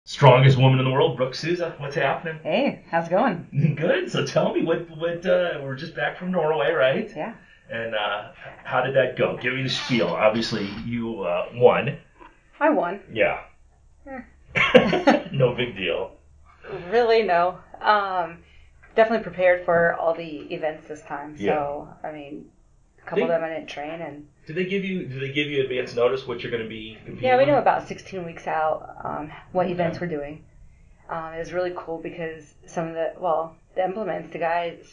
Strongest woman in the world, Brooke Sousa. What's happening? Hey, how's it going? Good. So tell me, what we're just back from Norway, right? Yeah. And how did that go? Give me the spiel. Obviously, you won. I won. Yeah. No big deal. Really, no. Definitely prepared for all the events this time. Yeah. So, I mean, a couple of them I didn't train and. Do they give you advance notice what you're going to be competing? Yeah, we with? know about 16 weeks out what events we're doing. It was really cool because some of the implements, the guys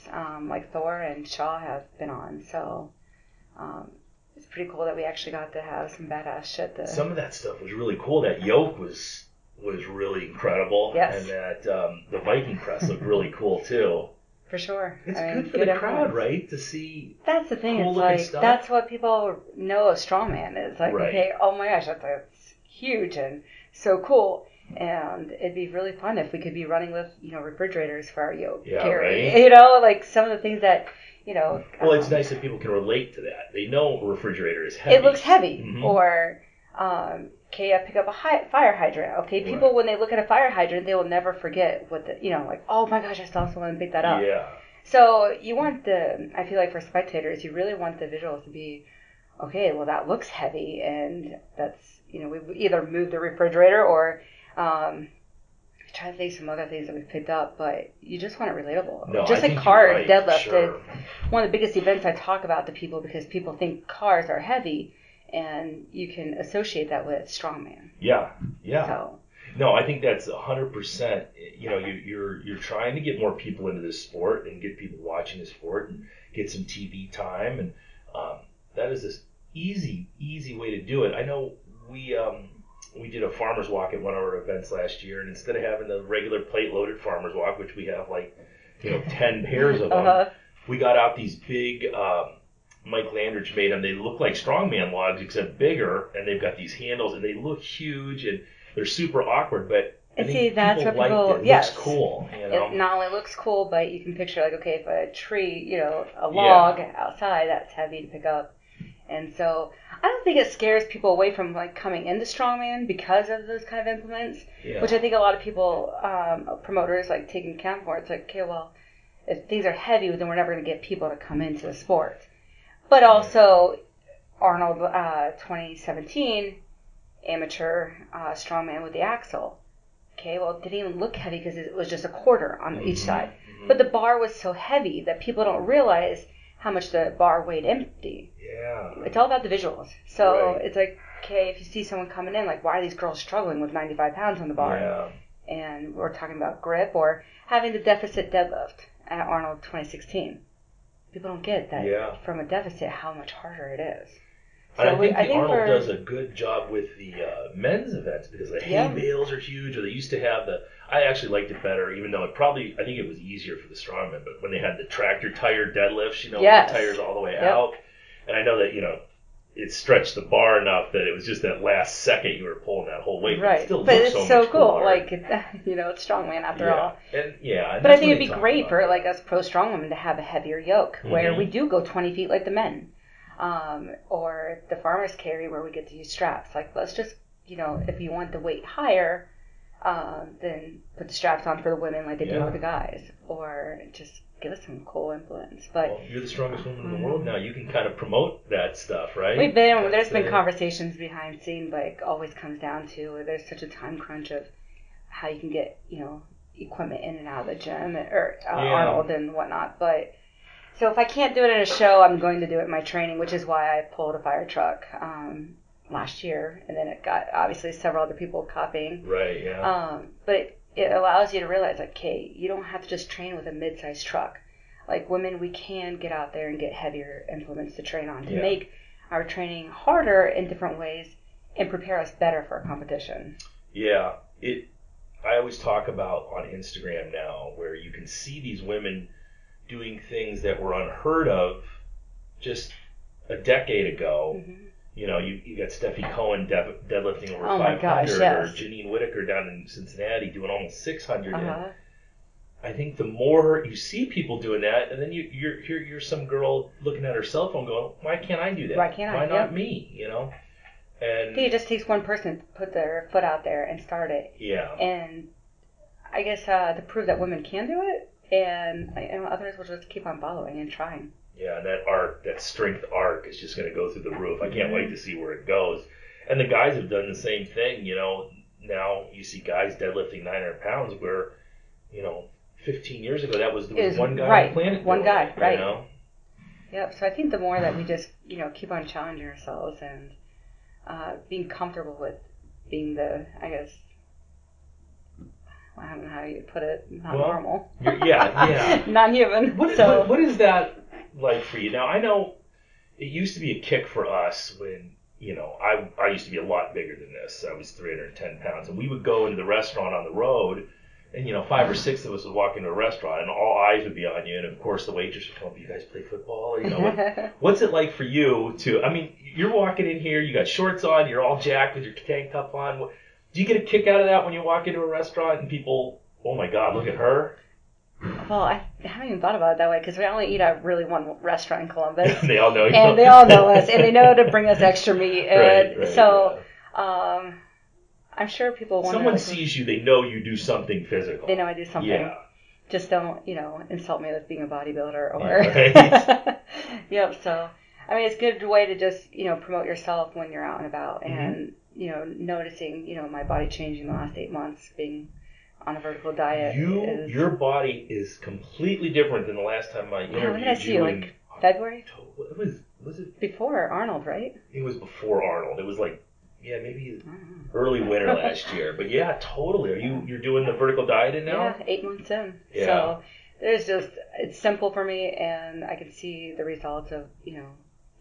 like Thor and Shaw have been on. So it's pretty cool that we actually got to have some badass shit. Some of that stuff was really cool. That yoke was really incredible. Yes. And that the Viking press looked really cool too. For sure. It's good for the crowd, right? To see. That's the thing. Cool it's like stuff. That's what people know of strongman is. Like, right. Okay, oh my gosh, that's huge and so cool. And it'd be really fun if we could be running with refrigerators for our yoke carry. Right. Like some of the things that Well, it's nice that people can relate to that. They know a refrigerator is heavy. It looks heavy, mm-hmm. or okay, I pick up a fire hydrant. Okay, people when they look at a fire hydrant, they will never forget what like, oh my gosh, I saw someone pick that up. Yeah. So you want I feel like for spectators, you really want the visuals to be, okay, well that looks heavy, and that's we either moved the refrigerator or try to think some other things that we've picked up, but you just want it relatable. No, just I like cars, deadlift sure. is one of the biggest events I talk about to people because people think cars are heavy. And you can associate that with strongman. Yeah. So. No, I think that's 100%. You're trying to get more people into this sport and get people watching the sport and get some TV time, and that is this easy way to do it. I know we did a farmer's walk at one of our events last year, and instead of having the regular plate-loaded farmer's walk, which we have 10 pairs of them, we got out these big. Mike Landridge made them. They look like strongman logs except bigger, and they've got these handles, and they look huge, and they're super awkward. But I think that's people what people. It Yes, looks cool. It not only looks cool, but you can picture if a tree, a log outside, that's heavy to pick up, and so I don't think it scares people away from coming into strongman because of those kind of implements, which I think a lot of people, promoters, taking account for. It's okay, well, if things are heavy, then we're never going to get people to come into the sport. But also, Arnold 2017, amateur strongman with the axle. Okay, well, it didn't even look heavy because it was just a quarter on each side. Mm-hmm. But the bar was so heavy that people don't realize how much the bar weighed empty. Yeah. It's all about the visuals. So it's okay, if you see someone coming in, why are these girls struggling with 95 pounds on the bar? Yeah. And we're talking about grip or having the deficit deadlift at Arnold 2016. People don't get that from a deficit how much harder it is. So and I think Arnold does a good job with the men's events because the hay bales are huge, or they used to have I actually liked it better, even though I think it was easier for the strongmen, but when they had the tractor tire deadlifts, with the tires all the way out, and I know that, it stretched the bar enough that it was just that last second you were pulling that whole weight. Right. But it's so cool. Cooler. It's strongman after all. And but I think it'd be great for us pro strongwomen to have a heavier yoke where we do go 20 feet like the men. Or the farmer's carry where we get to use straps. Let's just, if you want the weight higher, then put the straps on for the women like they do with the guys. Or just give us some cool implements. But you're the strongest woman in the world now. You can kind of promote that stuff, right? There's been conversations behind scenes, always comes down to there's such a time crunch of how you can get, equipment in and out of the gym or Arnold and whatnot. But so if I can't do it in a show, I'm going to do it in my training, which is why I pulled a fire truck last year, and then it got obviously several other people copying. Right. Yeah. But it allows you to realize, okay, you don't have to just train with a mid-sized truck. Women, we can get out there and get heavier implements to train on to make our training harder in different ways and prepare us better for a competition. Yeah. I always talk about on Instagram now where you can see these women doing things that were unheard of just a decade ago. Mm-hmm. You got Steffi Cohen deadlifting over 500, or Janine Whitaker down in Cincinnati doing almost 600. And I think the more you see people doing that, and then you're some girl looking at her cell phone going, why can't I do that? Why can't I? Why not me? And I think it just takes one person to put their foot out there and start it. Yeah. And I guess to prove that women can do it, and others will just keep on following and trying. Yeah, and that strength arc is just going to go through the roof. I can't wait to see where it goes. And the guys have done the same thing. Now you see guys deadlifting 900 pounds where, 15 years ago that was one guy on the planet. One guy, right. You know? Yep. So I think the more that we just, keep on challenging ourselves and being comfortable with being the, I guess, I don't know how you put it, not normal. Yeah. Non-human. What is that like for you? Now, I know it used to be a kick for us when, I used to be a lot bigger than this. I was 310 pounds. And we would go into the restaurant on the road, and, 5 or 6 of us would walk into a restaurant, and all eyes would be on you. And, of course, the waitress would come up, you guys play football? What's it like for you you're walking in here, you got shorts on, you're all jacked with your tank top on. Do you get a kick out of that when you walk into a restaurant and people, oh, my God, look at her? Well, I haven't even thought about it that way because we only eat at really one restaurant in Columbus. They all know you. And they all know us, and they know to bring us extra meat. And right, so I'm sure people want someone sees you, they know you do something physical. They know I do something. Yeah. Just don't, insult me with being a bodybuilder or... Right. Yep, so, it's a good way to just, promote yourself when you're out and about and, noticing, my body changing the last 8 months, being on a vertical diet. Your body is completely different than the last time I interviewed you. When did I see you? Like February? Was it? Before Arnold, right? It was before Arnold. It was like, maybe early winter last year. But yeah, totally. You're doing the vertical dieting now? Yeah, 8 months in. Yeah. So it's simple for me, and I can see the results of,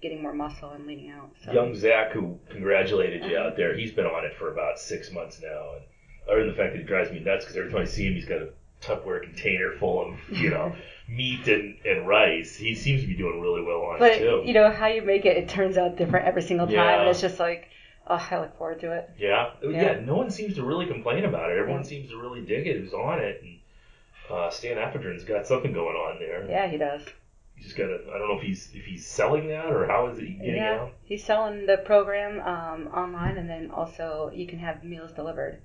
getting more muscle and leaning out. So. Young Zach, who congratulated you out there, he's been on it for about 6 months now. And other than the fact that he drives me nuts, because every time I see him, he's got a Tupperware container full of, meat and rice. He seems to be doing really well on it, too. But, how you make it turns out different every single time. And it's just like, I look forward to it. Yeah. No one seems to really complain about it. Everyone seems to really dig it who's on it. And Stan Affedrin's got something going on there. Yeah, he does. He's just got I don't know if he's selling that or how is it getting out? He's selling the program online, and then also you can have meals delivered.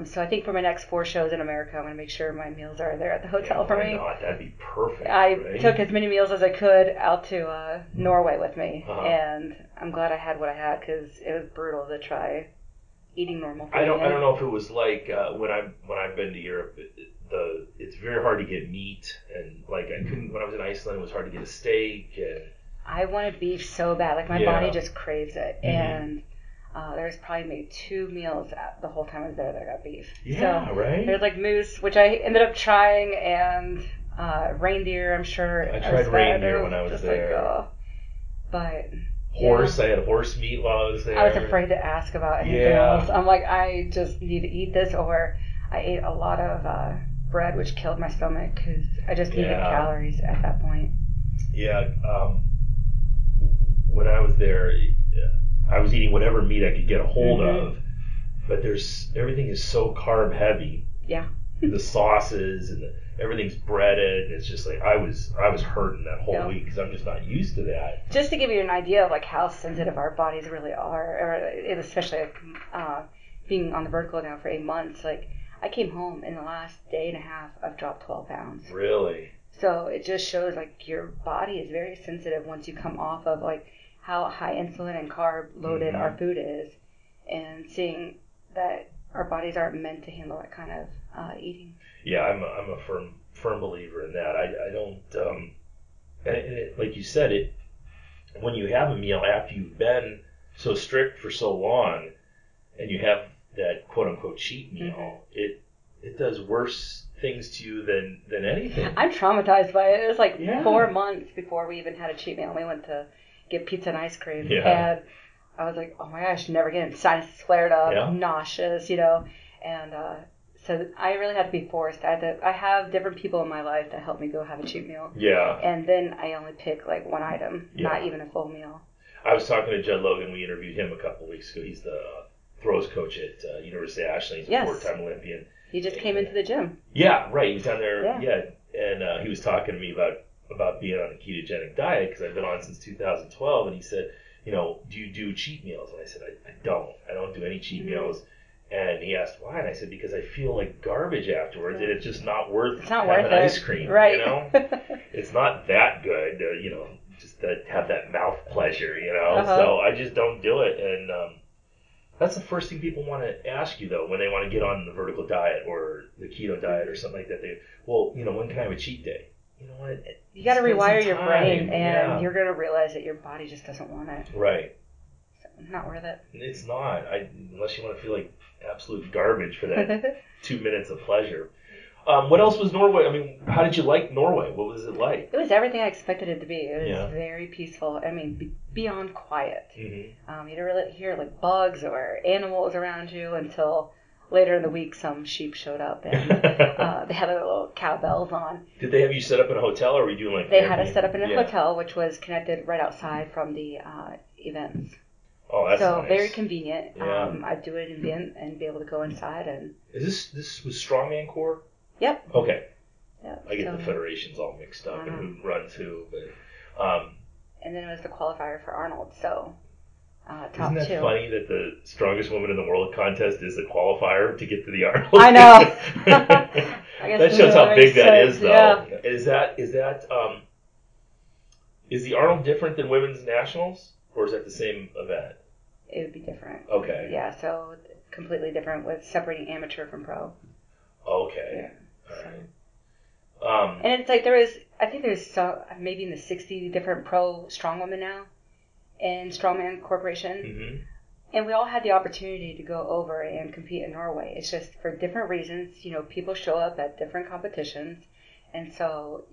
So I think for my next 4 shows in America, I'm going to make sure my meals are there at the hotel for me. Why not? That'd be perfect. I took as many meals as I could out to Norway with me, and I'm glad I had what I had because it was brutal to try eating normal food. I don't know if it was like when I've been to Europe, it's very hard to get meat, and like I couldn't when I was in Iceland, it was hard to get a steak. And I wanted beef so bad, like my body just craves it, and. There's probably maybe 2 meals the whole time I was there that I got beef. Yeah, so right? There's like moose, which I ended up trying, and reindeer, I'm sure. I tried reindeer when I was there. But horse, I had horse meat while I was there. I was afraid to ask about anything else. I'm like, I just need to eat this, or I ate a lot of bread, which killed my stomach because I just needed calories at that point. Yeah, when I was there... I was eating whatever meat I could get a hold of, but everything is so carb heavy. Yeah. The sauces and everything's breaded. It's just like I was hurting that whole week because I'm just not used to that. Just to give you an idea of like how sensitive our bodies really are, or especially being on the vertical now for 8 months. Like I came home in the last day and a half, I've dropped 12 pounds. Really? So it just shows like your body is very sensitive once you come off of like how high insulin and carb loaded our food is, and seeing that our bodies aren't meant to handle that kind of eating. Yeah, I'm a firm believer in that. I don't, like you said, when you have a meal after you've been so strict for so long, and you have that quote unquote cheat meal, it does worse things to you than anything. I'm traumatized by it. It was like 4 months before we even had a cheat meal. We went to get pizza and ice cream, and I was like, oh my gosh, never again. Sinuses flared up, nauseous, and so I really had to be forced. I have different people in my life that help me go have a cheat meal. Yeah. And then I only pick like one item, not even a full meal. I was talking to Judd Logan. We interviewed him a couple of weeks ago. He's the throws coach at University of Ashland. He's a 4-time Olympian. He just came into the gym. Yeah, right. He was down there. Yeah. And he was talking to me about being on a ketogenic diet because I've been on since 2012, and he said, do you do cheat meals? And I said, I don't. I don't do any cheat meals. And he asked why, and I said, because I feel like garbage afterwards, and it's just not worth having ice cream, right? It's not that good, just to have that mouth pleasure, So I just don't do it, and that's the first thing people want to ask you, though, when they want to get on the vertical diet or the keto diet or something like that. When can I have a cheat day? You know what? You got to rewire your brain, and you're going to realize that your body just doesn't want it. Right. So, not worth it. It's not, unless you want to feel like absolute garbage for that 2 minutes of pleasure. What else was Norway? I mean, how did you like Norway? What was it like? It was everything I expected it to be. It was very peaceful. I mean, beyond quiet. Mm-hmm. You don't really hear like bugs or animals around you until later in the week. Some sheep showed up and they had their little cowbells on. Did they have you set up in a hotel, or were you doing like? They had us set up in a hotel, which was connected right outside from the events. Oh, that's so nice. Very convenient. Yeah. I'd do it and be able to go inside and. Is this was Strongman Corps? Yep. Okay. Yep. I get the federations all mixed up and who runs who, but. And then it was the qualifier for Arnold, so top Isn't that 2. funny that the strongest woman in the world contest is the qualifier to get to the Arnold? I know. That shows how big that is, though. Yeah. Is the Arnold different than women's nationals, or is that the same event? It would be different. Okay. Yeah, so completely different with separating amateur from pro. Okay. Yeah. All right. And it's like I think there's maybe in the 60 different pro strongwomen now in Strongman Corporation. Mm-hmm. And we all had the opportunity to go over and compete in Norway. It's just for different reasons. People show up at different competitions. And so,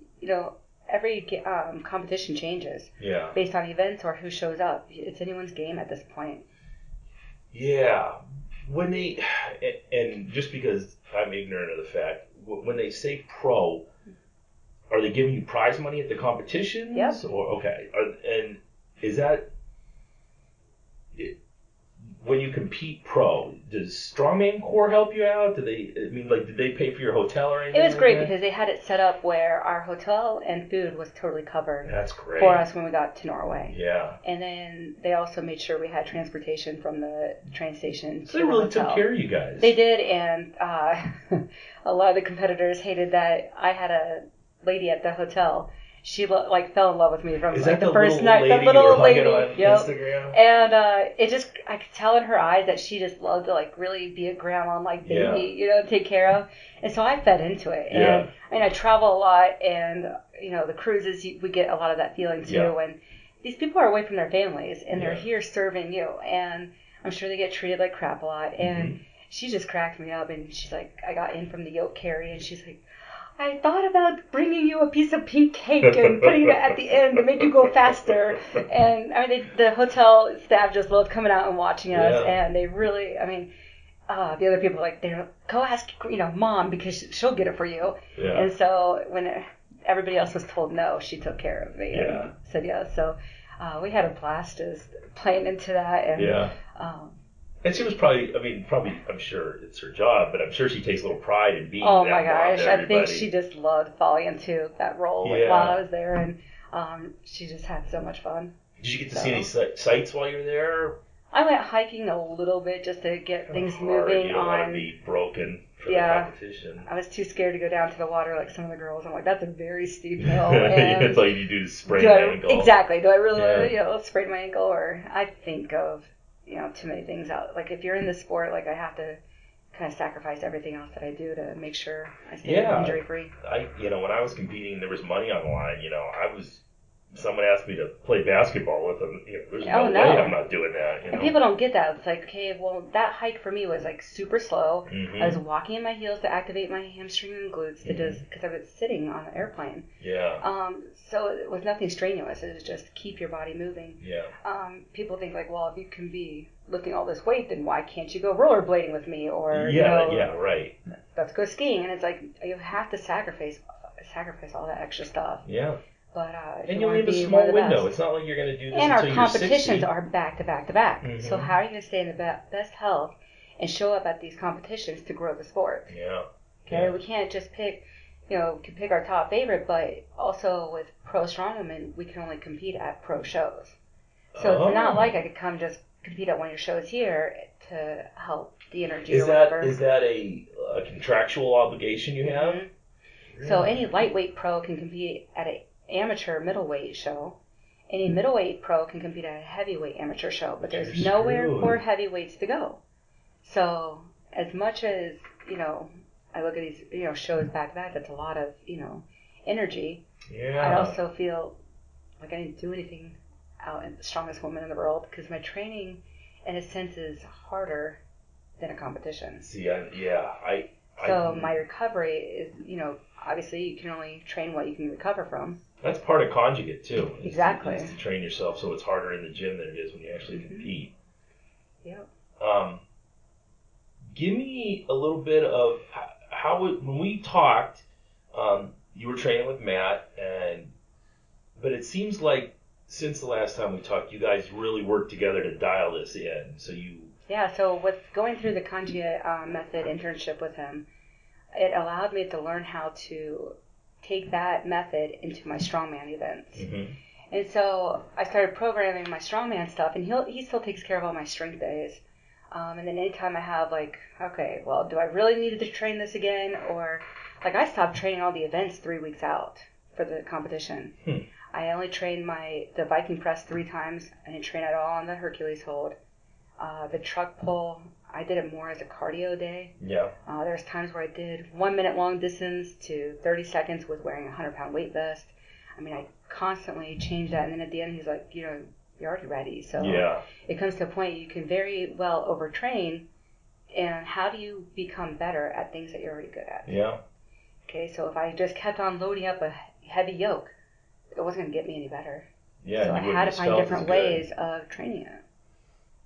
every competition changes based on events or who shows up. It's anyone's game at this point. Yeah. And just because I'm ignorant of the fact, when they say pro, are they giving you prize money at the competitions? Yep. Or and is that when you compete pro? Does Strongman Corps help you out? Did they pay for your hotel or anything? It was great because they had it set up where our hotel and food was totally covered. That's great for us when we got to Norway. Yeah. And then they also made sure we had transportation from the train station. So they really took care of you guys. They did, and a lot of the competitors hated that I had a lady at the hotel. She fell in love with me from the first night. The little lady, on Instagram? And I could tell in her eyes that she just loved to really be a grandma and baby, take care of. And so I fed into it. Yeah. And I travel a lot, and the cruises we get a lot of that feeling too. Yeah. And these people are away from their families, and they're here serving you, and I'm sure they get treated like crap a lot. And she just cracked me up, and she's like, I got in from the yoke carry, and she's like, I thought about bringing you a piece of pink cake and putting it at the end to make you go faster. And the hotel staff just loved coming out and watching us, and they really, the other people go ask, mom, because she'll get it for you. Yeah. And so when everybody else was told no, she took care of me and said yes. So we had a blast just playing into that. And, and she was probably, I'm sure it's her job, but I'm sure she takes a little pride in being Oh that my gosh, mom to everybody. I think she just loved falling into that role while I was there, and she just had so much fun. Did you get to see any sights while you were there? I went hiking a little bit just to get things moving. You don't want to be broken for the competition. I was too scared to go down to the water like some of the girls. I'm like, that's a very steep hill. It's like you do to sprain my ankle. Exactly. Do I really want to sprain my ankle? Or I think of too many things out. Like if you're in the sport, I have to kind of sacrifice everything else that I do to make sure I stay injury free. When I was competing, there was money on the line. Someone asked me to play basketball with them. There's no way I'm not doing that. And people don't get that. It's like, okay, well, that hike for me was super slow. Mm-hmm. I was walking in my heels to activate my hamstring and glutes because I was sitting on the airplane. Yeah. So it was nothing strenuous. It was just keep your body moving. Yeah. People think well, if you can be lifting all this weight, then why can't you go rollerblading with me? Or right. Let's go skiing. And it's like you have to sacrifice all that extra stuff. Yeah. But and you only have a small window. It's not like you're going to do this and until you're 60. And our competitions are back to back to back. Mm-hmm. So how are you going to stay in the best health and show up at these competitions to grow the sport? Yeah. Okay, we can't just pick, can pick our top favorite, but also with pro strongwomen, we can only compete at pro shows. So it's not like I could come just compete at one of your shows here to help the energy Is or whatever. Is that a contractual obligation you have? Mm-hmm. Really? So any lightweight pro can compete at an amateur middleweight show. Any middleweight pro can compete at a heavyweight amateur show, but there's nowhere for heavyweights to go. So as much as, I look at these, shows back to back, that's a lot of, energy. Yeah. I also feel like I didn't do anything out in the strongest woman in the world because my training, in a sense, is harder than a competition. See, my recovery is, obviously you can only train what you can recover from. That's part of conjugate too. Exactly. Is to train yourself so it's harder in the gym than it is when you actually compete. Yep. Give me a little bit of when we talked, you were training with Matt, but it seems like since the last time we talked, you guys really worked together to dial this in. So with going through the conjugate method internship with him, it allowed me to learn how to take that method into my strongman events. Mm-hmm. And so I started programming my strongman stuff, and he still takes care of all my strength days. And then anytime I have do I really need to train this again? Or I stopped training all the events 3 weeks out for the competition. I only trained the Viking press 3 times. I didn't train at all on the Hercules hold. The truck pull, I did it more as a cardio day. Yeah. There's times where I did 1 minute long distance to 30 seconds with wearing a 100-pound weight vest. I mean, I constantly change that. And then at the end, he's like, you're already ready. So it comes to a point you can very well overtrain. And how do you become better at things that you're already good at? Yeah. Okay, so if I just kept on loading up a heavy yoke, it wasn't going to get me any better. Yeah. So I had to find different ways of training it.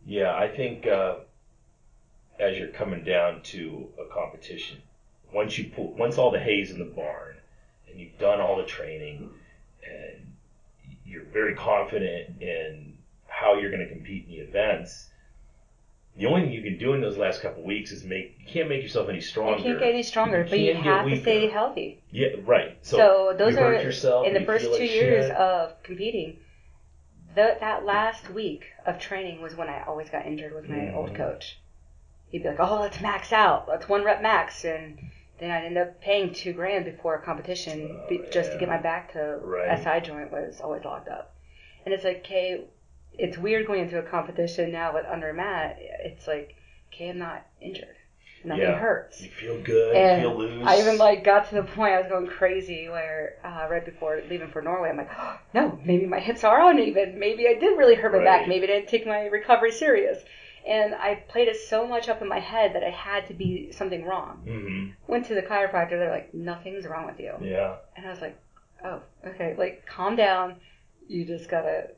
Yeah, I think as you're coming down to a competition, once all the hay's in the barn and you've done all the training and you're very confident in how you're going to compete in the events, the only thing you can do in those last couple of weeks is you can't make yourself any stronger. You can't get any stronger, but you have to stay healthy. Yeah, right. So those you hurt yourself, in the first 2 years shit. of competing. That last week of training was when I always got injured with my old coach. He'd be like, "Oh, let's max out. Let's 1 rep max," and then I'd end up paying $2,000 before a competition just to get my back to SI joint was always locked up. And it's like, okay, it's weird going into a competition now with under mat. It's like, okay, I'm not injured. Nothing hurts. You feel good. And you feel loose. I even got to the point I was going crazy where right before leaving for Norway, I'm like, oh, no, maybe my hips are uneven. Maybe I did really hurt my back. Maybe I didn't take my recovery serious. And I played it so much up in my head that I had to be something wrong. Mm-hmm. Went to the chiropractor. They're like, nothing's wrong with you. Yeah. And I was like, oh, okay. Calm down. You just got to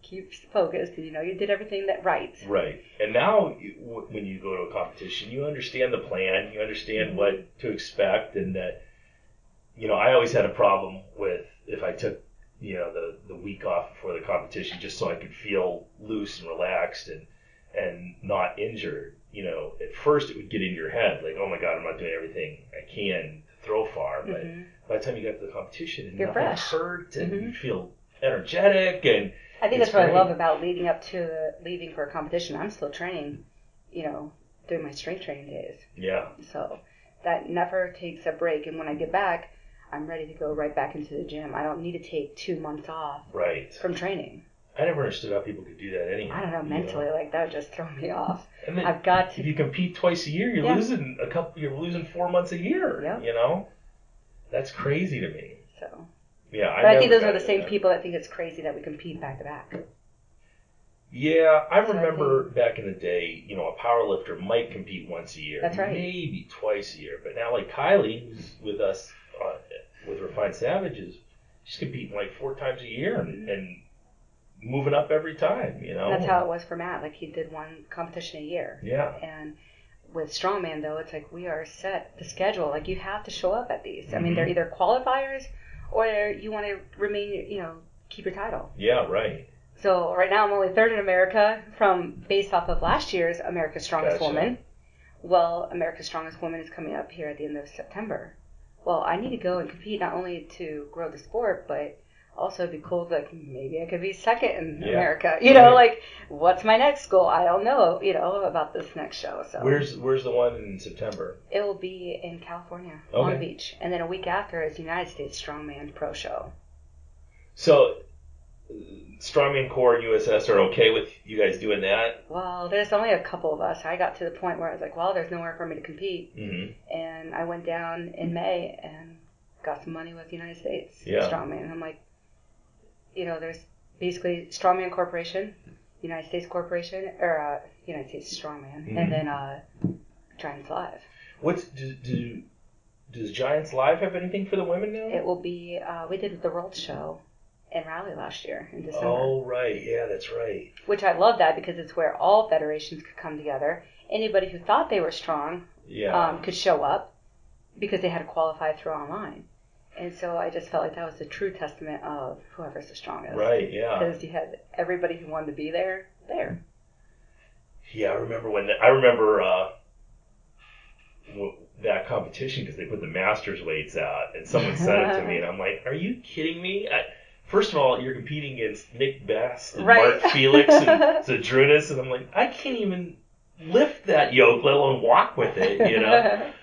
keep focused. And, you did everything right. Right. And now when you go to a competition, you understand the plan. You understand what to expect. And that, I always had a problem with if I took, the week off before the competition just so I could feel loose and relaxed and not injured. At first it would get in your head like, oh my God, I'm not doing everything I can to throw far. But by the time you got to the competition, you're nothing fresh. hurt and you feel energetic. And I think that's what I love about leading up to leaving for a competition. I'm still training, during my strength training days. Yeah. So that never takes a break. And when I get back, I'm ready to go right back into the gym. I don't need to take 2 months off from training. I never understood how people could do that anyway. I don't know, mentally, that would just throw me off. And then I've got to. If you compete twice a year, you're losing you're losing 4 months a year. Yep. That's crazy to me. So. Yeah, but I think those are the same people that think it's crazy that we compete back to back. Yeah, I remember back in the day, a power lifter might compete once a year. That's right. Maybe twice a year. But now, like Kylie, who's with us with Refined Savages, she's competing 4 times a year and moving up every time, And that's how it was for Matt. He did 1 competition a year. Yeah. And with strongman, though, it's we are set the schedule. You have to show up at these. I mean, they're either qualifiers or you want to remain, keep your title. Yeah, right. So right now I'm only 3rd in America based off of last year's America's Strongest Woman. Well, America's Strongest Woman is coming up here at the end of September. Well, I need to go and compete not only to grow the sport, but also it'd be cool, like, maybe I could be second in Yeah. America. You know, like, what's my next goal? I don't know, about this next show. So Where's the one in September? it will be in California, Long Beach. And then a week after is United States Strongman Pro Show. So, Strongman Corps and USS are okay with you guys doing that? Well, there's only a couple of us. I got to the point where I was like, well, there's nowhere for me to compete. Mm-hmm. And I went down in May and got some money with United States Strongman. And I'm like, there's basically Strongman Corporation, United States Corporation, or United States Strongman, and then Giants Live. Does Giants Live have anything for the women now? It will be, we did the World Show in Raleigh last year in December. Oh, right. Yeah, that's right. Which I love that because it's where all federations could come together. Anybody who thought they were strong could show up because they had to qualify through online. And so I just felt like that was the true testament of whoever's the strongest. Right, yeah. Because you had everybody who wanted to be there. Yeah, I remember that competition because they put the Masters weights out and someone sent it to me and I'm like, are you kidding me? First of all, you're competing against Nick Best and Mark Felix and Zadrunas, and I'm like, I can't even lift that yoke, let alone walk with it,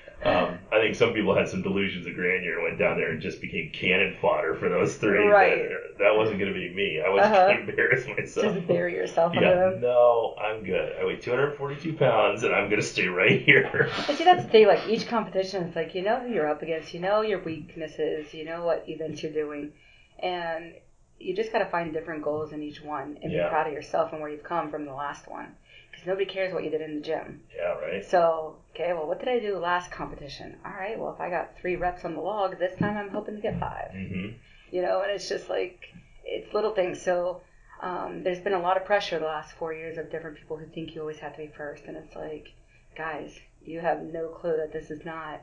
I think some people had some delusions of grandeur and went down there and just became cannon fodder for those three. Right. But that wasn't going to be me. I wasn't going to embarrass myself. Just bury yourself under them. No, I'm good. I weigh 242 pounds and I'm going to stay right here. But see, that's the thing. Like, each competition, it's like, you know who you're up against. You know your weaknesses. You know what events you're doing. And you just got to find different goals in each one and be proud of yourself and where you've come from the last one. Because nobody cares what you did in the gym. Yeah, right. So, okay, well, what did I do the last competition? All right, well, if I got 3 reps on the log, this time I'm hoping to get 5. Mm-hmm. And it's just like, it's little things. So there's been a lot of pressure the last 4 years of different people who think you always have to be first. And it's like, guys, you have no clue that this is not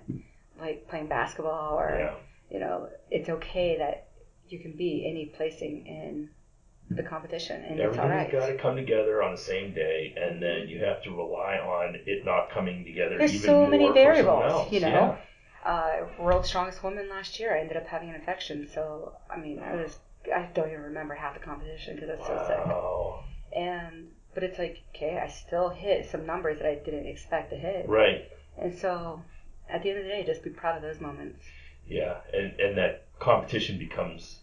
like playing basketball or, it's okay that you can be any placing in the competition, and it's all right. Everybody's got to come together on the same day, and then you have to rely on it not coming together. There's even so more many for variables, Yeah. World's strongest woman last year, I ended up having an infection. So I don't even remember half the competition because I was so sick. But it's like, okay, I still hit some numbers that I didn't expect to hit. Right. And so at the end of the day, just be proud of those moments. Yeah, and that competition becomes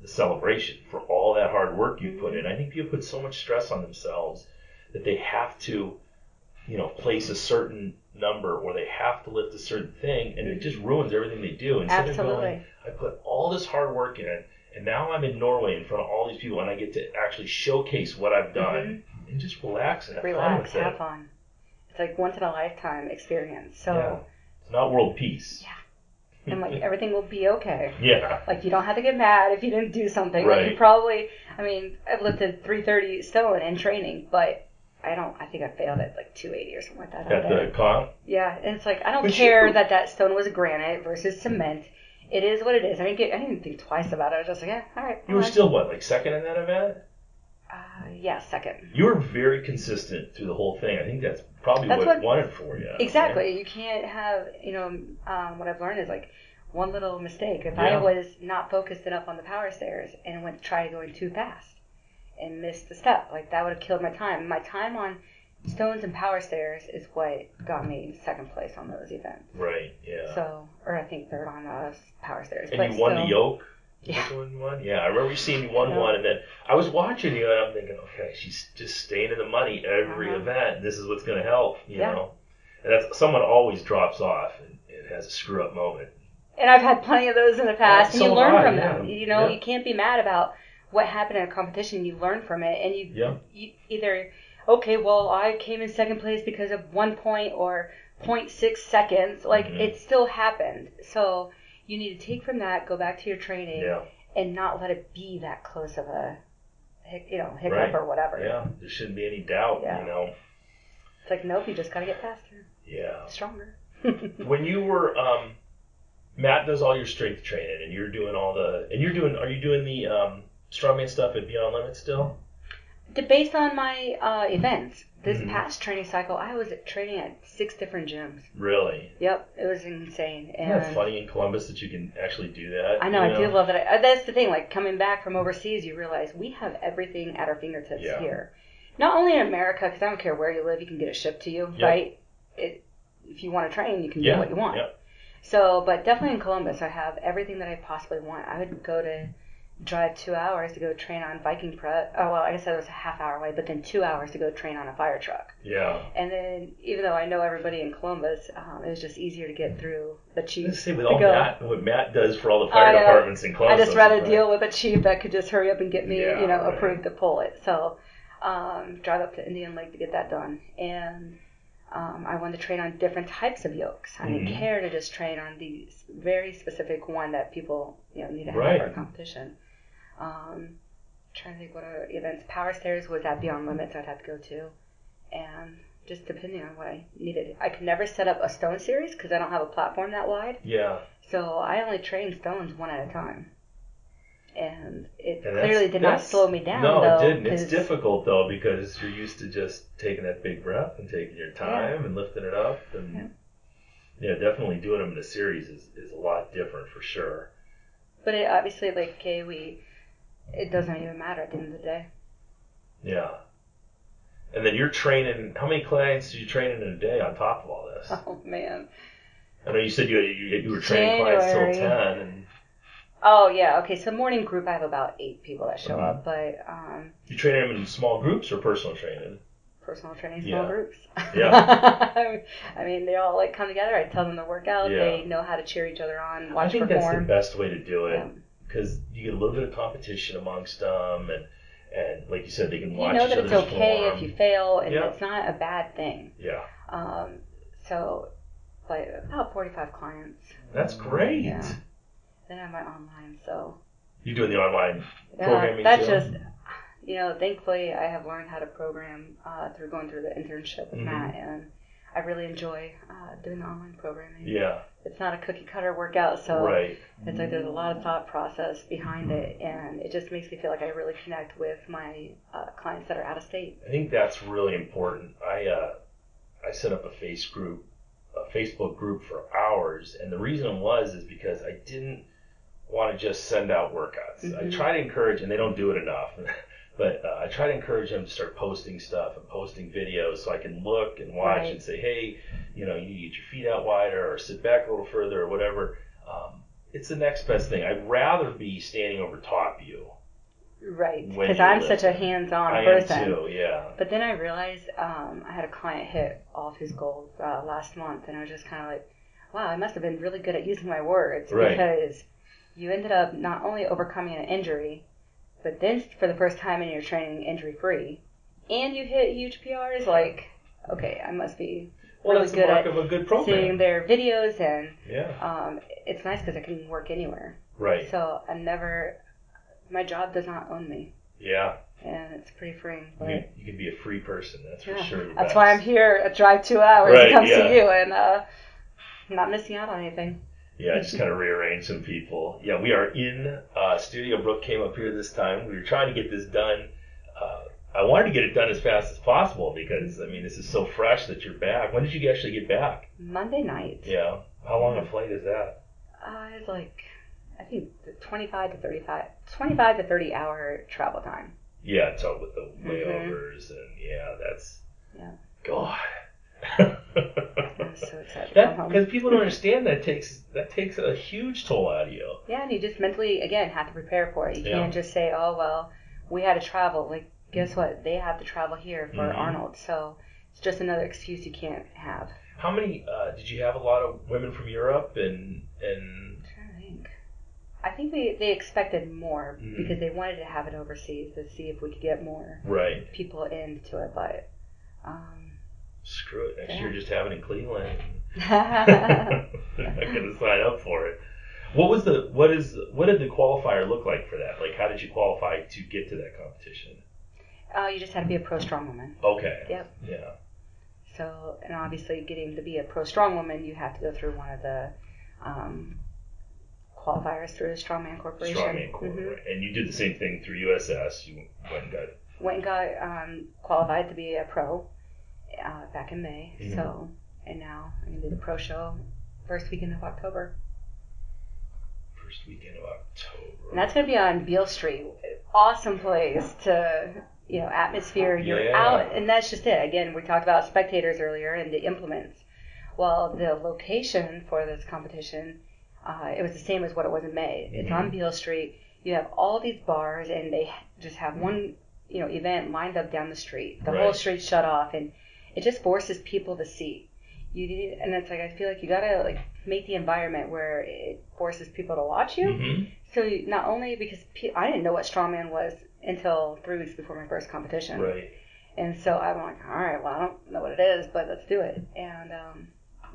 the celebration for all that hard work you put in. I think people put so much stress on themselves that they have to, place a certain number or they have to lift a certain thing, and it just ruins everything they do. Instead of going, I put all this hard work in, and now I'm in Norway in front of all these people, and I get to actually showcase what I've done and just relax and have fun with it. Have fun. It's like once in a lifetime experience. So it's not world peace. Yeah. And like everything will be okay. Yeah. Like you don't have to get mad if you didn't do something. Right. Like you probably, I've lifted 330 stone in training, but I think I failed at like 280 or something like that. At the comp? Yeah, and it's like I don't care that stone was granite versus cement. It is what it is. I didn't even think twice about it. I was just like, yeah, all right. You were still like second in that event? Yeah, second. You were very consistent through the whole thing. I think that's probably what won it for you. Exactly. Right? You can't have, what I've learned is like one little mistake. If I was not focused enough on the power stairs and went to try going too fast and missed the step, like that would have killed my time. My time on stones and power stairs is what got me second place on those events. Right, yeah. So, or I think third on power stairs. And you won the yoke? Yeah. Yeah, I remember seeing you won one, and then I was watching you, and I'm thinking, okay, she's just staying in the money every event. This is what's going to help, you know. And that's someone always drops off and has a screw up moment. And I've had plenty of those in the past, and you learn from them. Yeah. You can't be mad about what happened in a competition. You learn from it, and you either, okay, well, I came in second place because of 1 point or 0.6 seconds. Like it still happened, so. You need to take from that, go back to your training, and not let it be that close of a, hiccup or whatever. Yeah, there shouldn't be any doubt, It's like, nope, you just got to get faster. Yeah. Stronger. When you were, Matt does all your strength training, and you're doing are you doing the strongman stuff at Beyond Limits still? Based on my events, This past training cycle, I was training at 6 different gyms. Really? Yep, it was insane. And isn't that funny in Columbus that you can actually do that? I know, I do love that. That's the thing, like coming back from overseas, you realize we have everything at our fingertips here. Not only in America, because I don't care where you live, you can get it shipped to you, right? If you want to train, you can do what you want. Yep. So, but definitely in Columbus, I have everything that I possibly want. I would drive 2 hours to go train on Viking prep. Oh, well, I guess that was a half hour away, but then 2 hours to go train on a fire truck. Yeah. And then, even though I know everybody in Columbus, it was just easier to get through the chief. Let's say with all what Matt does for all the fire departments in Columbus. I just rather deal with a chief that could just hurry up and get me, approved to pull it. So, drive up to Indian Lake to get that done. And I wanted to train on different types of yokes. I didn't care to just train on the very specific one that people need to have for a competition. Trying to think what other events. Power stairs was at Beyond Limits I'd have to go to. And just depending on what I needed. I could never set up a stone series because I don't have a platform that wide. Yeah. So I only trained stones one at a time. And it clearly did not slow me down. No, it didn't. It's difficult, though, because you're used to just taking that big breath and taking your time and lifting it up. And definitely doing them in a series is a lot different for sure. But it obviously, it doesn't even matter at the end of the day. Yeah. And then you're training, how many clients do you train in a day on top of all this? Oh, man. I know you said you were training clients till 10. And oh, yeah. Okay, so morning group, I have about 8 people that show up. But you train them in small groups or personal training? Personal training, small groups. Yeah. I mean, they all come together. I tell them to work out. Yeah. They know how to cheer each other on, watch perform. I think that's the best way to do it. Because you get a little bit of competition amongst them, and like you said, they can watch each other's form. You know that it's okay if you fail, and it's not a bad thing. Yeah. So, but about 45 clients. That's great. Yeah. Then I have my online, so. You're doing the online programming that's too? just, thankfully I have learned how to program through going through the internship with Matt, and I really enjoy doing the online programming. Yeah. It's not a cookie cutter workout, so it's like there's a lot of thought process behind it, and it just makes me feel like I really connect with my clients that are out of state. I think that's really important. I set up a Facebook group for hours, and the reason is because I didn't want to just send out workouts. I try to encourage, and they don't do it enough, but I try to encourage them to start posting stuff and posting videos so I can look and watch and say, hey, you need to get your feet out wider or sit back a little further or whatever. It's the next best thing. I'd rather be standing over top of you. Right, because I'm such a hands-on person. I am too, yeah. But then I realized I had a client hit all of his goals last month, and I was just kind of like, wow, I must have been really good at using my words because you ended up not only overcoming an injury, but then for the first time in your training, injury-free, and you hit huge PRs. Like, okay, I must be really good at of a good program. Seeing their videos, and it's nice because I can work anywhere. Right. So my job does not own me. Yeah. And it's pretty freeing. But you can be a free person, that's for sure. That's why I'm here. I drive 2 hours to come see you, and I'm not missing out on anything. Yeah, just kind of rearrange some people. Yeah, we are in studio. Brooke came up here this time. We were trying to get this done. I wanted to get it done as fast as possible because, this is so fresh that you're back. When did you actually get back? Monday night. Yeah. How long a flight is that? It's I think 25 to 30 hour travel time. Yeah, so with the layovers and that's God. I'm so excited to come home. Because people don't understand that takes a huge toll out of you. Yeah, and you just mentally again have to prepare for it. You can't just say, oh well, we had to travel. Like, guess what? They have to travel here for Arnold, so it's just another excuse you can't have. How many did you have? A lot of women from Europe and. I'm trying to think. I think they expected more because they wanted to have it overseas to see if we could get more people into it, but screw it. Next year just have it in Cleveland. They're not going to sign up for it. What did the qualifier look like for that? Like, how did you qualify to get to that competition? You just had to be a pro strongwoman. Okay. Yep. Yeah. So, and obviously getting to be a pro strongwoman, you have to go through one of the qualifiers through the Strongman Corporation. Strongman Corporation. And you did the same thing through USS. You went and got qualified to be a pro. back in May. So, and now I'm going to do the pro show first weekend of October. First weekend of October. And that's going to be on Beale Street. Awesome place to, atmosphere. You're out, and that's just it. Again, we talked about spectators earlier and the implements. Well, the location for this competition, it was the same as what it was in May. It's on Beale Street. You have all these bars, and they just have one, event lined up down the street. The whole street's shut off, and it just forces people to see. And it's like, I feel like you gotta make the environment where it forces people to watch you. So not only because I didn't know what strongman was until 3 weeks before my first competition. Right. And so I'm like, all right, well, I don't know what it is, but let's do it. And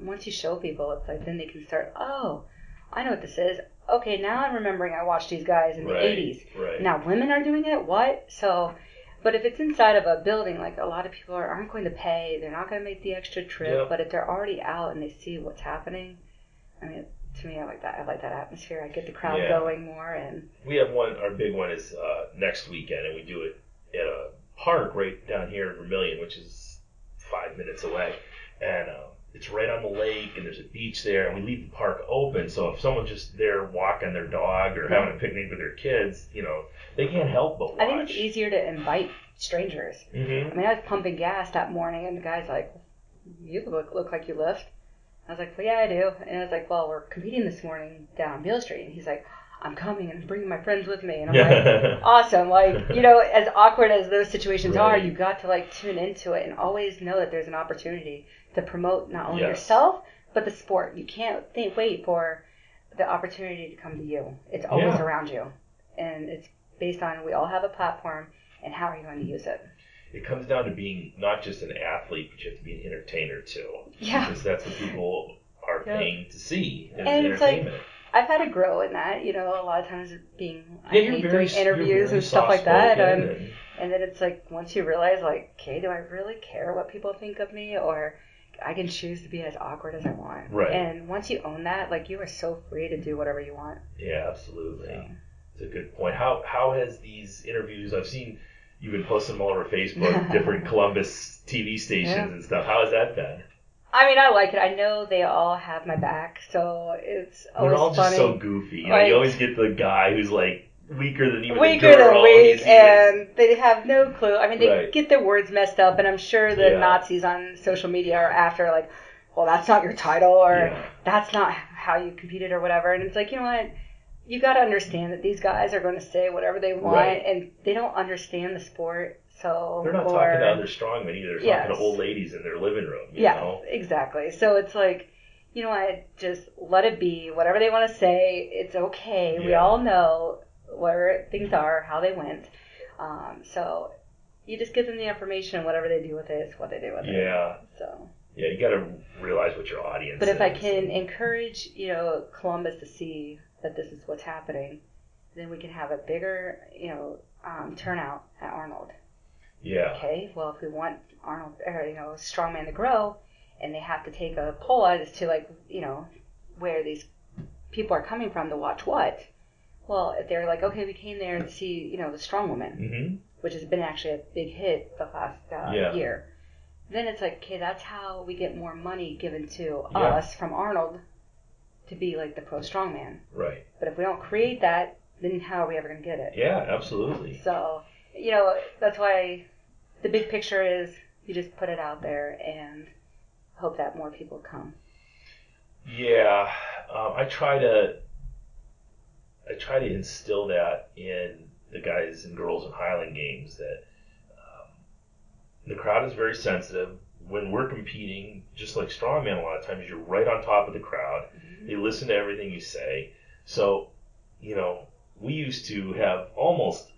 once you show people, it's like then they can start, oh, I know what this is. Okay, now I'm remembering I watched these guys in the 80s. Right. Now women are doing it? What? So, but if it's inside of a building, like a lot of people aren't going to pay, they're not going to make the extra trip, but if they're already out and they see what's happening, I mean, to me, I like that. I like that atmosphere. I get the crowd going more. And we have one, our big one is next weekend, and we do it at a park right down here in Vermilion, which is 5 minutes away. And it's right on the lake, and there's a beach there, and we leave the park open, so if someone's just there walking their dog or having a picnic with their kids, they can't help but watch. I think it's easier to invite strangers. I mean, I was pumping gas that morning, and the guy's like, you look like you lift. I was like, well, yeah, I do. And I was like, well, we're competing this morning down on Beale Street. And he's like, I'm coming and I'm bringing my friends with me. And I'm like, awesome. As awkward as those situations are, you've got to tune into it and always know that there's an opportunity to promote not only yourself, but the sport. You can't wait for the opportunity to come to you. It's always around you. And it's based on we all have a platform, and how are you going to use it? It comes down to being not just an athlete, but you have to be an entertainer too. Yeah. Because that's what people are paying to see. And entertainment. It's I've had to grow in that, a lot of times doing interviews and stuff like that. And then it's once you realize, okay, do I really care what people think of me? Or I can choose to be as awkward as I want. Right. And once you own that, you are so free to do whatever you want. Yeah, absolutely. So. It's a good point. How has these interviews, I've seen you've been posting them all over Facebook, different Columbus TV stations and stuff. How has that been? I mean, I like it. I know they all have my back, so it's always funny. They're all just so goofy. You always get the guy who's weaker than even weak, and they have no clue. I mean, they get their words messed up, and I'm sure the Nazis on social media are after, well, that's not your title, or that's not how you competed, or whatever. And it's you know what? You got to understand that these guys are going to say whatever they want, and they don't understand the sport. So they're not talking to other strongmen either. They're talking to old ladies in their living room. You know? Exactly. So it's you know what? Just let it be. Whatever they want to say, it's okay. Yeah. We all know where things are, how they went. So you just give them the information. Whatever they do with it is what they do with it. Yeah. So. Yeah, you got to realize what your audience is. But if I can encourage, Columbus to see that this is what's happening, then we can have a bigger, turnout at Arnold. Yeah. Okay. Well, if we want Arnold, strongman to grow, and they have to take a poll as to where these people are coming from to watch what. Well, if they're okay, we came there to see the strong woman, which has been actually a big hit the last year. Then it's okay, that's how we get more money given to us from Arnold to be the pro strongman. Right. But if we don't create that, then how are we ever going to get it? Yeah, absolutely. So, that's why the big picture is you just put it out there and hope that more people come. Yeah, I try to instill that in the guys and girls in Highland Games that the crowd is very sensitive. When we're competing, just like strongman, a lot of times you're right on top of the crowd. They listen to everything you say. So, we used to have almost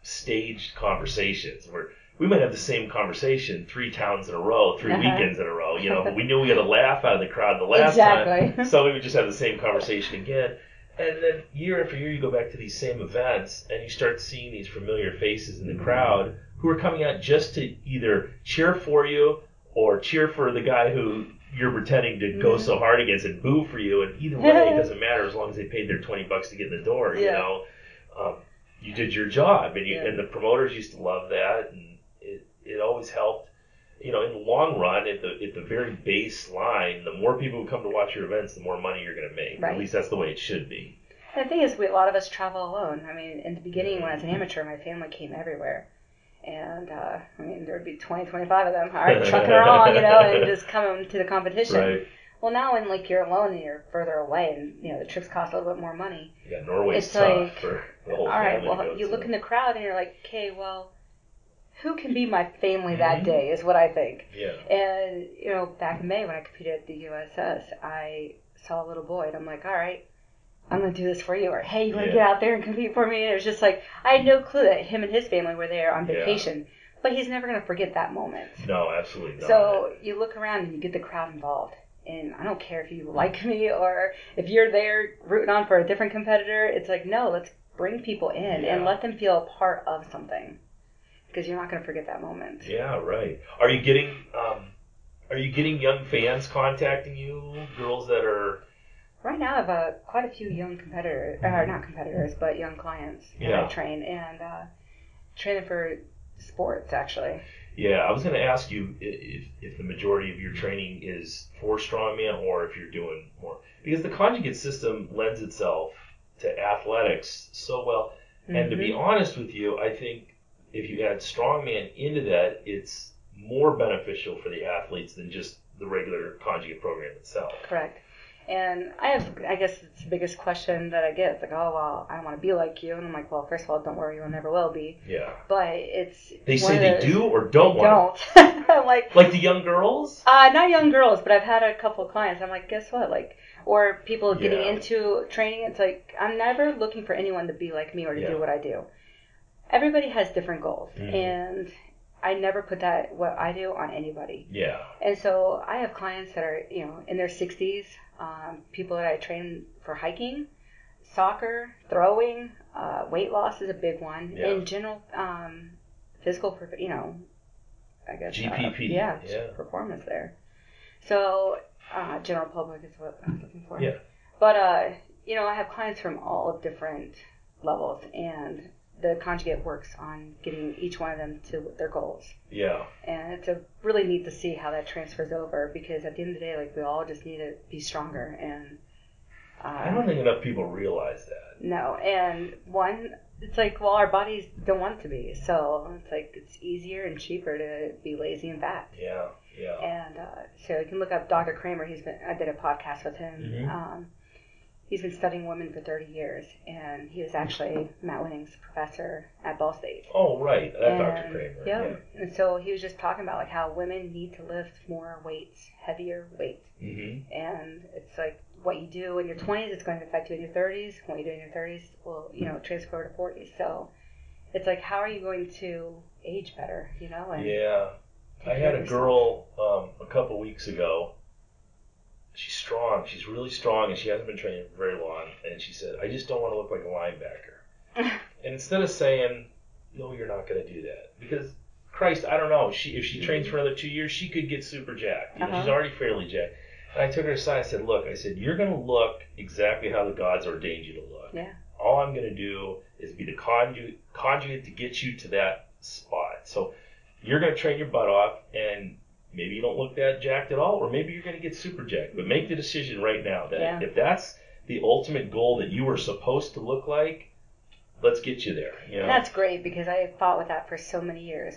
staged conversations where we might have the same conversation 3 towns in a row, 3 weekends in a row, but we knew we got a laugh out of the crowd the last time. So we would just have the same conversation again. And then year after year, you go back to these same events and you start seeing these familiar faces in the crowd who are coming out just to either cheer for you or cheer for the guy who you're pretending to go so hard against and boo for you. And either way, it doesn't matter as long as they paid their $20 to get in the door, you did your job. And the promoters used to love that. And it always helped. in the long run, at the very baseline, the more people who come to watch your events, the more money you're going to make. Right. At least that's the way it should be. And the thing is, a lot of us travel alone. I mean, in the beginning, when I was an amateur, my family came everywhere. And, there would be 20, 25 of them, all right, trucking along, and just coming to the competition. Right. Well, now when, you're alone and you're further away and, the trips cost a little bit more money. Yeah, Norway's tough for the whole family. All right, well, you look in the crowd and you're like, okay, well, who can be my family that day is what I think. Yeah. And, back in May when I competed at the USS, I saw a little boy and I'm like, all right, I'm going to do this for you. Or, hey, you want to get out there and compete for me? And it was just like, I had no clue that him and his family were there on vacation. Yeah. But he's never going to forget that moment. No, absolutely not. So you look around and you get the crowd involved. And I don't care if you like me or if you're there rooting on for a different competitor. It's like, no, let's bring people in and let them feel a part of something. Because you're not going to forget that moment. Yeah, right. Are you getting young fans contacting you? Girls that are... Right now, I have quite a few young competitors, not competitors, but young clients that I train, and training for sports, actually. Yeah, I was going to ask you if the majority of your training is for strongman or if you're doing more. Because the conjugate system lends itself to athletics so well. Mm-hmm. And to be honest with you, I think if you add strongman into that, it's more beneficial for the athletes than just the regular conjugate program itself. Correct. And I guess it's the biggest question that I get. It's like, oh, well, I don't want to be like you. And I'm like, well, first of all, don't worry, you never will be. Yeah. But it's... They say they do or don't want to? Don't. Like the young girls? Not young girls, but I've had a couple of clients. I'm like, guess what? Or people getting into training. It's like, I'm never looking for anyone to be like me or to do what I do. Everybody has different goals. Mm-hmm. And I never put what I do on anybody. Yeah. And so I have clients that are, in their 60s. People that I train for hiking, soccer, throwing, weight loss is a big one. Yeah. In general, physical, I guess. GPP. Performance there. So, general public is what I'm looking for. Yeah. But, I have clients from all different levels, and the conjugate works on getting each one of them to their goals. Yeah. And it's really neat to see how that transfers over, because at the end of the day, we all just need to be stronger. And I don't think enough people realize that. No. And it's like, well, our bodies don't want it to be. So it's like it's easier and cheaper to be lazy and fat. Yeah. Yeah. And so you can look up Dr. Kramer. I did a podcast with him. Mm-hmm. He's been studying women for 30 years, and he was actually Matt Winning's professor at Ball State. Oh, right. Dr. Kramer. Yeah. And so he was just talking about how women need to lift more weights, heavier weights. Mm-hmm. And it's like what you do in your 20s, it's going to affect you in your 30s. What you do in your 30s will, transfer to 40s. So it's like, how are you going to age better, And yeah. I had a girl a couple weeks ago. She's strong. She's really strong, and she hasn't been training for very long. And she said, I just don't want to look like a linebacker. And instead of saying, no, you're not going to do that. Because, Christ, I don't know. If she trains for another 2 years, she could get super jacked. She's already fairly jacked. And I took her aside and said, look, you're going to look exactly how the gods ordained you to look. Yeah. All I'm going to do is be the conjugate to get you to that spot. So you're going to train your butt off, and maybe you don't look that jacked at all, or maybe you're going to get super jacked. But make the decision right now that if that's the ultimate goal that you were supposed to look like, let's get you there. And that's great, because I fought with that for so many years.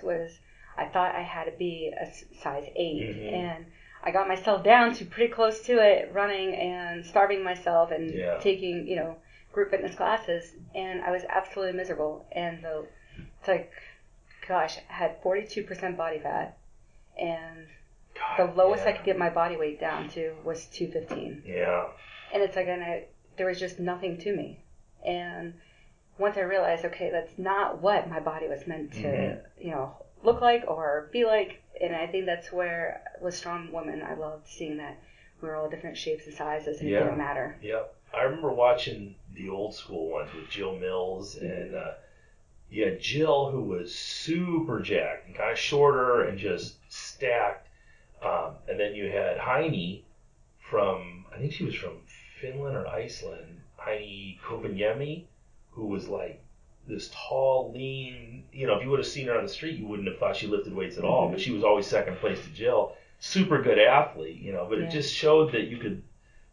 I thought I had to be a size 8, mm-hmm. and I got myself down to pretty close to it, running and starving myself and taking, group fitness classes, and I was absolutely miserable. And it's like, gosh, I had 42% body fat. And the lowest I could get my body weight down to was 215. Yeah. And it's like, there was just nothing to me. And once I realized, okay, that's not what my body was meant to, look like or be like. And I think that's where, with strong women, I loved seeing that we were all different shapes and sizes, and it didn't matter. Yeah. I remember watching the old school ones with Jill Mills, and you had Jill, who was super jacked and kind of shorter and just stacked. And then you had Heine I think she was from Finland or Iceland, Heine Kovaniemi, who was like this tall, lean. If you would have seen her on the street, you wouldn't have thought she lifted weights at all. But she was always second place to Jill. Super good athlete, But it just showed that you could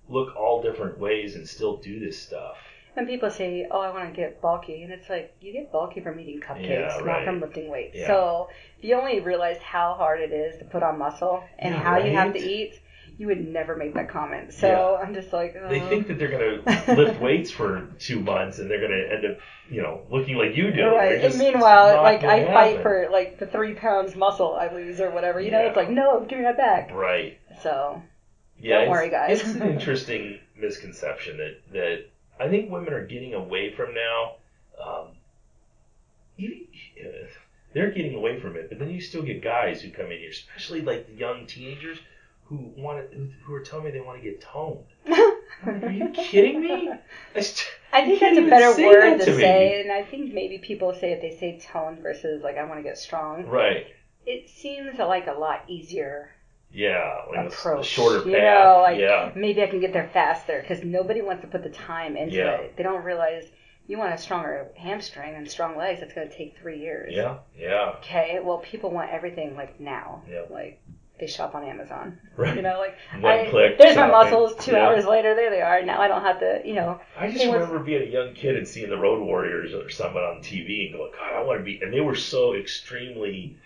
look all different ways and still do this stuff. And people say, "Oh, I want to get bulky," and it's like you get bulky from eating cupcakes, not from lifting weights. Yeah. So if you only realized how hard it is to put on muscle and how you have to eat, you would never make that comment. So I'm just like, oh. They think that they're going to lift weights for 2 months and they're going to end up, looking like you do. Right. And meanwhile, like I fight for like the 3 pounds muscle I lose or whatever. It's like, no, give me that back. Right. So don't worry, guys. It's an interesting misconception that I think women are getting away from now. They're getting away from it, but then you still get guys who come in here, especially like the young teenagers who are telling me they want to get toned. Are you kidding me? I think that's a better word to say, and I think maybe people say if they say toned versus like I want to get strong. Right. It seems like a lot easier. Yeah, like approach. A shorter path. Maybe I can get there faster because nobody wants to put the time into it. They don't realize you want a stronger hamstring and strong legs. It's going to take 3 years. Yeah. Okay, well, people want everything like now. Yep. Like they shop on Amazon. Right. One click. There's my muscles. 2 hours later, there they are. Now I don't have to, I just remember being a young kid and seeing the Road Warriors or something on TV and going, God, I want to be. And they were so extremely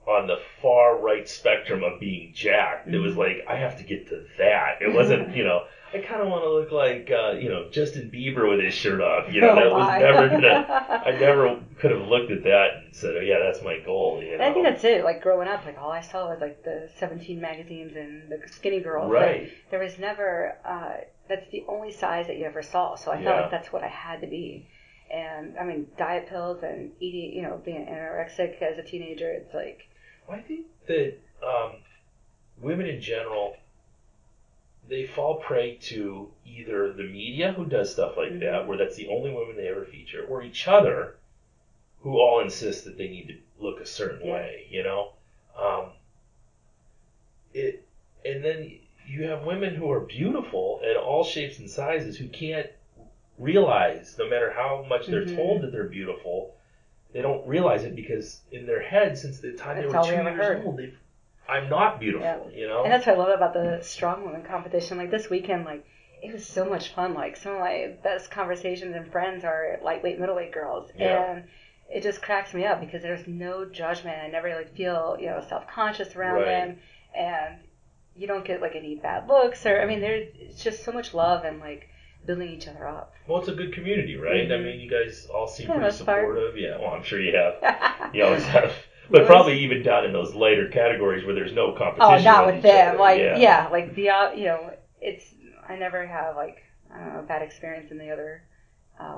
on the far right spectrum of being jacked. It was like, I have to get to that. It wasn't, I kind of want to look like, Justin Bieber with his shirt off. I never could have looked at that and said, oh, yeah, that's my goal. And I think that's it. Like growing up, like all I saw was like the 17 magazines and the skinny girls. Right. Like, there was never, that's the only size that you ever saw. So I felt like that's what I had to be. And I mean, diet pills and eating, being anorexic as a teenager, it's like. I think that women in general, they fall prey to either the media, who does stuff like that, where that's the only women they ever feature, or each other, who all insist that they need to look a certain way, and then you have women who are beautiful at all shapes and sizes who can't realize, no matter how much they're told that they're beautiful, they don't realize it because in their head, since the time they were 2 years old, I'm not beautiful, And that's what I love about the strong women competition. Like this weekend, like it was so much fun. Like some of my best conversations and friends are lightweight, middleweight girls, and it just cracks me up because there's no judgment. I never feel self-conscious around them, and you don't get like any bad looks or it's just so much love and like building each other up. Well, it's a good community, right? I mean, you guys all seem pretty supportive. Yeah, well, I'm sure you have. You always have. But probably even down in those lighter categories where there's no competition. Oh, not with them. Like the it's. I never have a bad experience in the other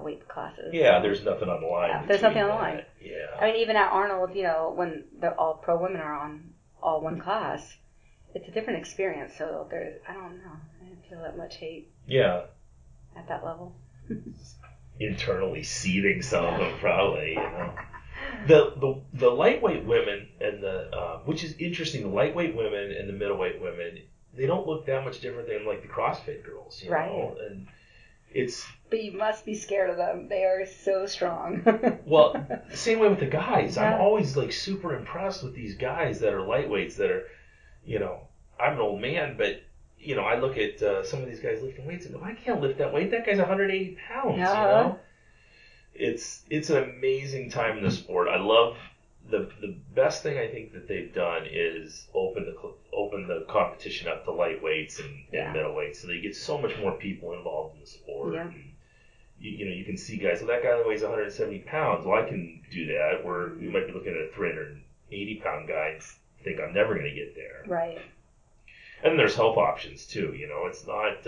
weight classes. Yeah, so. There's nothing on the line. Yeah, there's nothing on the line. Yeah. I mean, even at Arnold, when the all pro women are on all one class, it's a different experience. So I don't know. I didn't feel that much hate. Yeah. At that level. Internally seething some of them, probably, The lightweight women and which is interesting, the lightweight women and the middleweight women, they don't look that much different than like the CrossFit girls, you know? And it's. But you must be scared of them. They are so strong. Well, the same way with the guys. I'm always like super impressed with these guys that are lightweights that are, I'm an old man, but. I look at some of these guys lifting weights and go, I can't lift that weight. That guy's 180 pounds, It's an amazing time in the sport. I love the best thing I think that they've done is open the competition up to lightweights and middleweights, so they get so much more people involved in the sport. Yeah. And you can see guys, well, that guy weighs 170 pounds. Well, I can do that. Where you might be looking at a 380 pound guy and think I'm never going to get there. Right. And there's health options too. It's not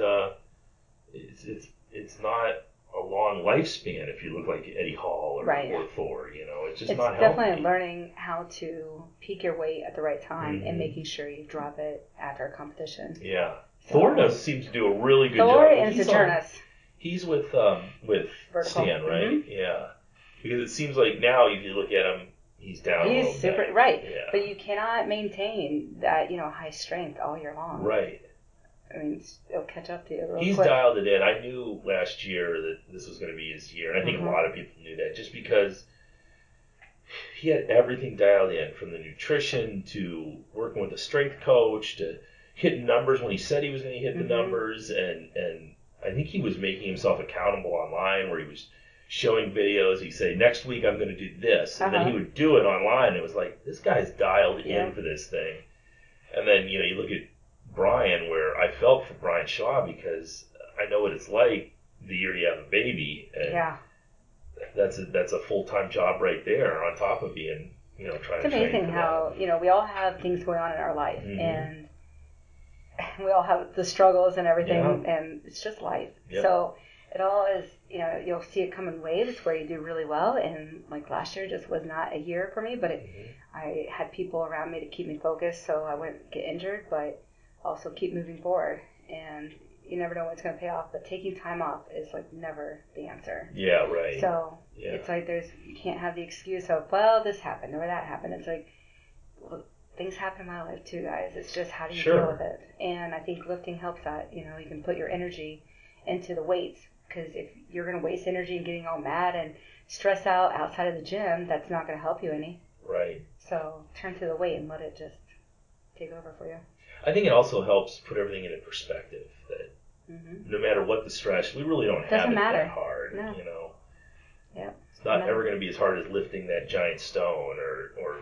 it's not a long lifespan if you look like Eddie Hall or Thor. It's just not healthy. It's definitely learning how to peak your weight at the right time and making sure you drop it after a competition. Yeah, so, Thor seems to do a really good Thor job. and Sojournus. He's with Stan, right? Mm-hmm. Yeah, because it seems like now if you look at him. He's down. He's super bit. Right, yeah. But you cannot maintain that high strength all year long. Right. I mean, it'll catch up to you real He's quick. dialed it in. I knew last year that this was going to be his year, and I think a lot of people knew that just because he had everything dialed in, from the nutrition to working with a strength coach to hitting numbers when he said he was going to hit the numbers, and I think he was making himself accountable online where he was showing videos. He'd say, next week I'm going to do this, and then he would do it online, and it was like, this guy's dialed in for this thing. And then, you look at Brian, where I felt for Brian Shaw because I know what it's like the year you have a baby, and that's a full-time job right there on top of being, trying to train. It's amazing how, we all have things going on in our life, and we all have the struggles and everything, and it's just life. So it all is, you'll see it come in waves where you do really well, and like last year just was not a year for me, but I had people around me to keep me focused so I wouldn't get injured, but also keep moving forward. And you never know what's going to pay off, but taking time off is like never the answer. Yeah, right. So it's like you can't have the excuse of, well, this happened or that happened. It's like, well, things happen in my life too, guys. It's just how do you deal with it? And I think lifting helps that. You can put your energy into the weights, because if you're going to waste energy and getting all mad and stress out outside of the gym, that's not going to help you any. Right. So turn to the weight and let it just take over for you. I think it also helps put everything into perspective that no matter what the stress, we really don't have it that hard. No. It's not ever going to be as hard as lifting that giant stone or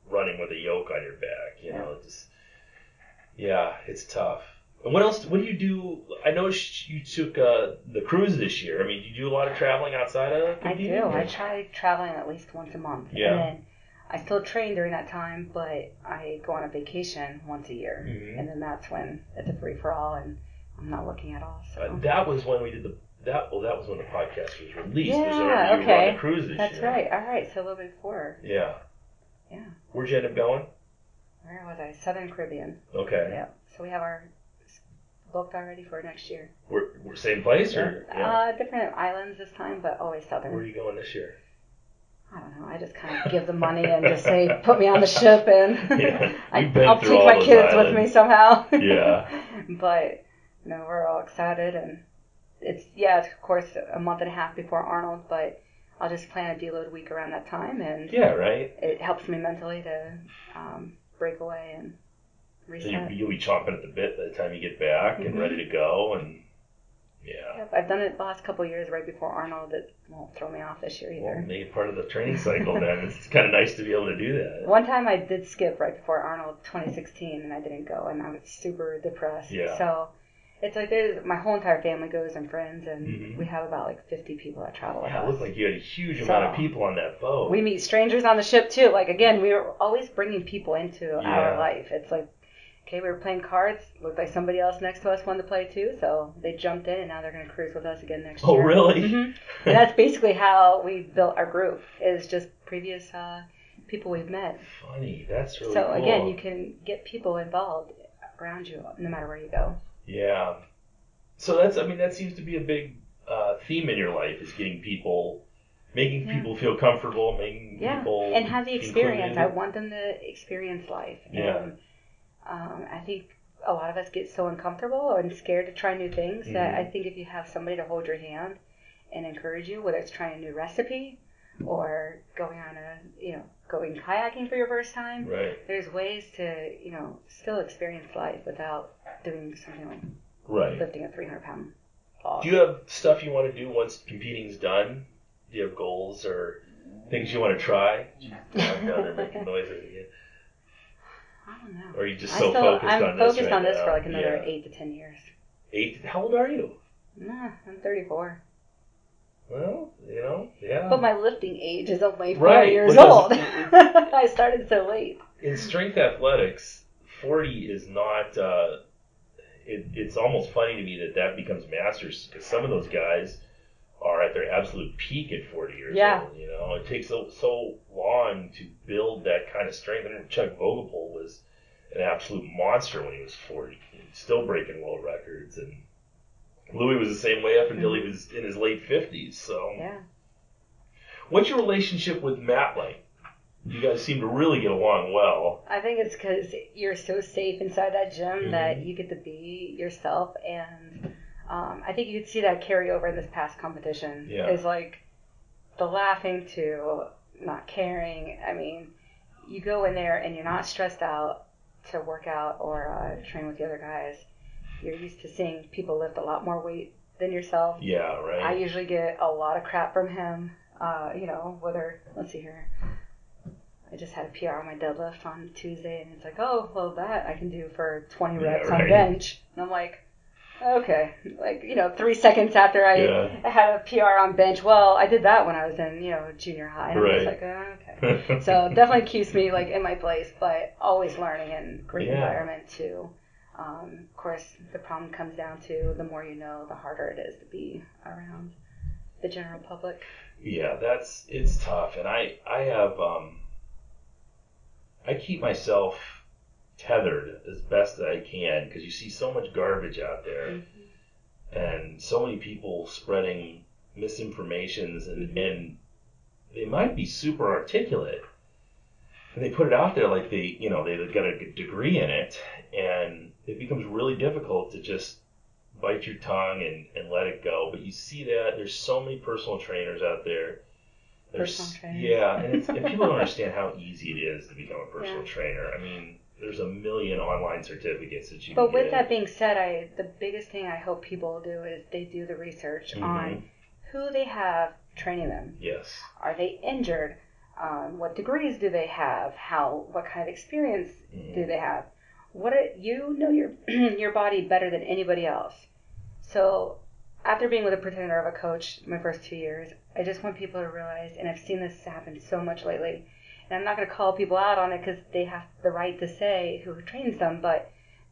running with a yoke on your back. It's tough. And what else? What do you do? I know you took the cruise this year. I mean, do you do a lot of traveling outside of competing? I do. I try traveling at least once a month. Yeah. And then I still train during that time, but I go on a vacation once a year. And then that's when it's a free-for-all, and I'm not working at all. So. That was when we did that was when the podcast was released. Yeah, was whenever you were on the cruise this year. That's right. All right, so a little bit before. Yeah. Yeah. Where'd you end up going? Where was I? Southern Caribbean. Okay. Yeah. So we have our booked already for next year. We're same place or? Yeah. Different islands this time, but always southern. Where are you going this year? I don't know. I just kind of give the money and just say, put me on the ship, and I'll take my kids islands with me somehow. Yeah. But we're all excited, and it's of course a month and a half before Arnold, but I'll just plan a deload week around that time, and it helps me mentally to break away and reset. So you'll be chomping at the bit by the time you get back and ready to go, and Yep, I've done it the last couple of years right before Arnold. It won't throw me off this year either. Well, make it part of the training cycle then. It's kind of nice to be able to do that. One time I did skip right before Arnold 2016, and I didn't go, and I was super depressed. Yeah. So it's like my whole entire family goes and friends, and we have about like 50 people that travel with us. It looked like you had a huge amount of people on that boat. We meet strangers on the ship too. Like again, we were always bringing people into our life. It's like, okay, we were playing cards. Looked like somebody else next to us wanted to play too, so they jumped in, and now they're going to cruise with us again next year. Oh, really? And that's basically how we built our group, is just previous people we've met. Funny. That's really cool. So, again, you can get people involved around you no matter where you go. Yeah. So that seems to be a big theme in your life, is getting people, making people feel comfortable, making people and have the experience. included. I want them to experience life. Yeah. And, I think a lot of us get so uncomfortable and scared to try new things that I think if you have somebody to hold your hand and encourage you, whether it's trying a new recipe or going on going kayaking for your first time, there's ways to, still experience life without doing something like lifting a 300-pound log. Do you have stuff you want to do once competing's done? Do you have goals or things you want to try? I'm down there making noises again. I don't know. Or are you just focused on this? I'm focused on this for like another 8 to 10 years. 8? How old are you? Nah, I'm 34. Well, But my lifting age is only 4 years old. I started so late. In strength athletics, 40 is not. It's almost funny to me that becomes masters, because some of those guys are at their absolute peak at 40 years old. It takes so long to build that kind of strength. I mean, Chuck Vogopol was an absolute monster when he was 40, still breaking world records, and Louis was the same way up until he was in his late 50s. So, what's your relationship with Matt like? you guys seem to really get along well. I think it's because you're so safe inside that gym that you get to be yourself, and I think you could see that carry over in this past competition. Yeah. Is like the laughing to not caring. I mean, you go in there and you're not stressed out to work out or train with the other guys. You're used to seeing people lift a lot more weight than yourself. Yeah, right. I usually get a lot of crap from him. Whether, let's see here. I just had a PR on my deadlift on Tuesday, and it's like, oh, well, that I can do for 20 reps on bench. And I'm like, okay. 3 seconds after I had a PR on bench, well, I did that when I was in, junior high. And I was like, okay. So definitely keeps me, in my place, but always learning and great environment, too. Of course, the problem comes down to the more you know, the harder it is to be around the general public. Yeah, it's tough. And I have... I keep myself tethered as best that I can because you see so much garbage out there and so many people spreading misinformations and they might be super articulate and they put it out there like they've got a degree in it, and it becomes really difficult to just bite your tongue and let it go. But you see that there's so many personal trainers out there. Yeah, and people don't understand how easy it is to become a personal trainer. I mean, there's a million online certificates that you can get. But with that being said, the biggest thing I hope people do is they do the research on who they have training them. Yes. Are they injured? What degrees do they have? What kind of experience do they have? You know your body better than anybody else. So after being with a pretender of a coach my first 2 years, I just want people to realize, and I've seen this happen so much lately, and I'm not going to call people out on it because they have the right to say who trains them, but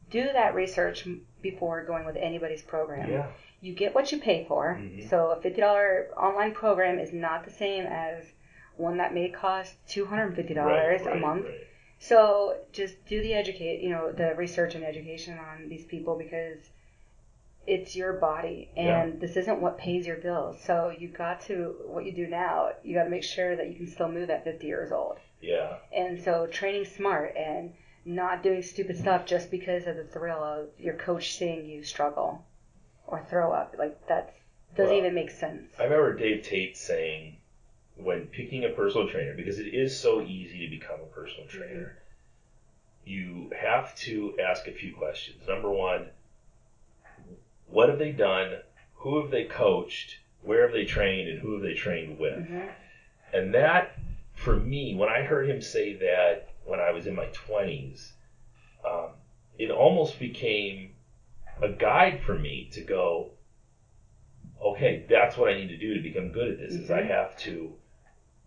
do that research before going with anybody's program. Yeah. You get what you pay for. So a $50 online program is not the same as one that may cost $250 a month. Right. So just do the research and education on these people because it's your body, and this isn't what pays your bills. So what you do now, you got to make sure that you can still move at 50 years old. Yeah. And so training smart and not doing stupid stuff just because of the thrill of your coach seeing you struggle or throw up. That doesn't even make sense. I remember Dave Tate saying when picking a personal trainer, because it is so easy to become a personal trainer, you have to ask a few questions. Number one, what have they done? Who have they coached? Where have they trained? And who have they trained with? And that, for me, when I heard him say that when I was in my 20s, it almost became a guide for me to go, okay, that's what I need to do to become good at this, is I have to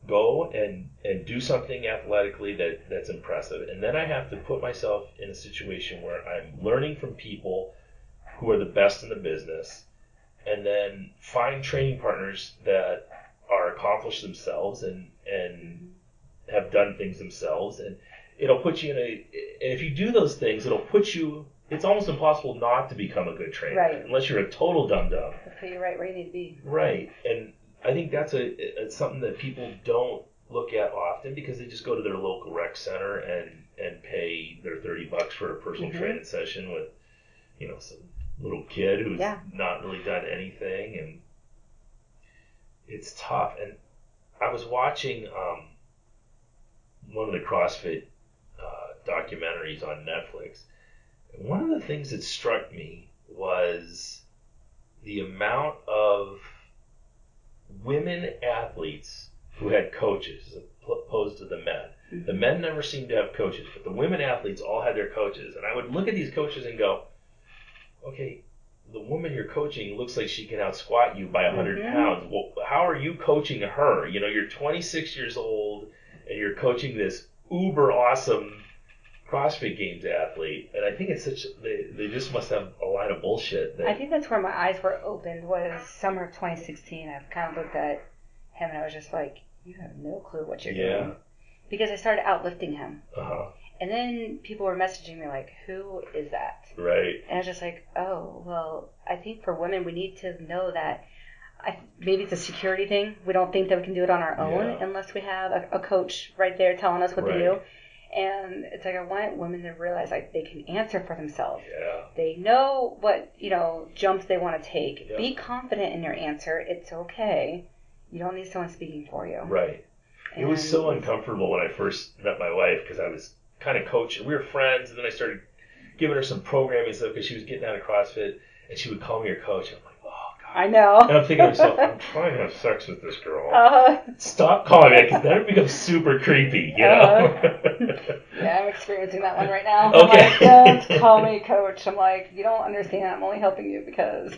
go and do something athletically that's impressive. And then I have to put myself in a situation where I'm learning from people who are the best in the business, and then find training partners that are accomplished themselves and have done things themselves. And it'll put you and if you do those things, it's almost impossible not to become a good trainer. Right. Unless you're a total dum-dum. It'll put you right where you need to be. Right. And I think that's it's something that people don't look at often because they just go to their local rec center and pay their $30 for a personal training session with, some little kid who's not really done anything, and it's tough. And I was watching one of the CrossFit documentaries on Netflix, and one of the things that struck me was the amount of women athletes who had coaches as opposed to the men. The men never seemed to have coaches, but the women athletes all had their coaches. And I would look at these coaches and go, okay, the woman you're coaching looks like she can out-squat you by 100 pounds. Well, how are you coaching her? You're 26 years old, and you're coaching this uber awesome CrossFit Games athlete. And I think it's they just must have a line of bullshit. I think that's where my eyes were opened, was summer of 2016. I kind of looked at him, and I was just like, you have no clue what you're doing. Because I started outlifting him. And then people were messaging me like, who is that? Right. And I was just like, oh, well, I think for women we need to know that maybe it's a security thing. We don't think that we can do it on our own unless we have a coach right there telling us what to do. And it's like I want women to realize like they can answer for themselves. Yeah. They know what jumps they want to take. Yeah. Be confident in your answer. It's okay. You don't need someone speaking for you. Right. And it was so uncomfortable when I first met my wife because I was kind of coaching. We were friends, and then I started giving her some programming stuff because she was getting out of CrossFit, and she would call me her coach. I'm like, oh God. I know. And I'm thinking to myself, I'm trying to have sex with this girl. Stop calling me, because then it becomes super creepy, you know? Yeah, I'm experiencing that one right now. Okay. I'm like, don't call me coach. I'm like, you don't understand. I'm only helping you because.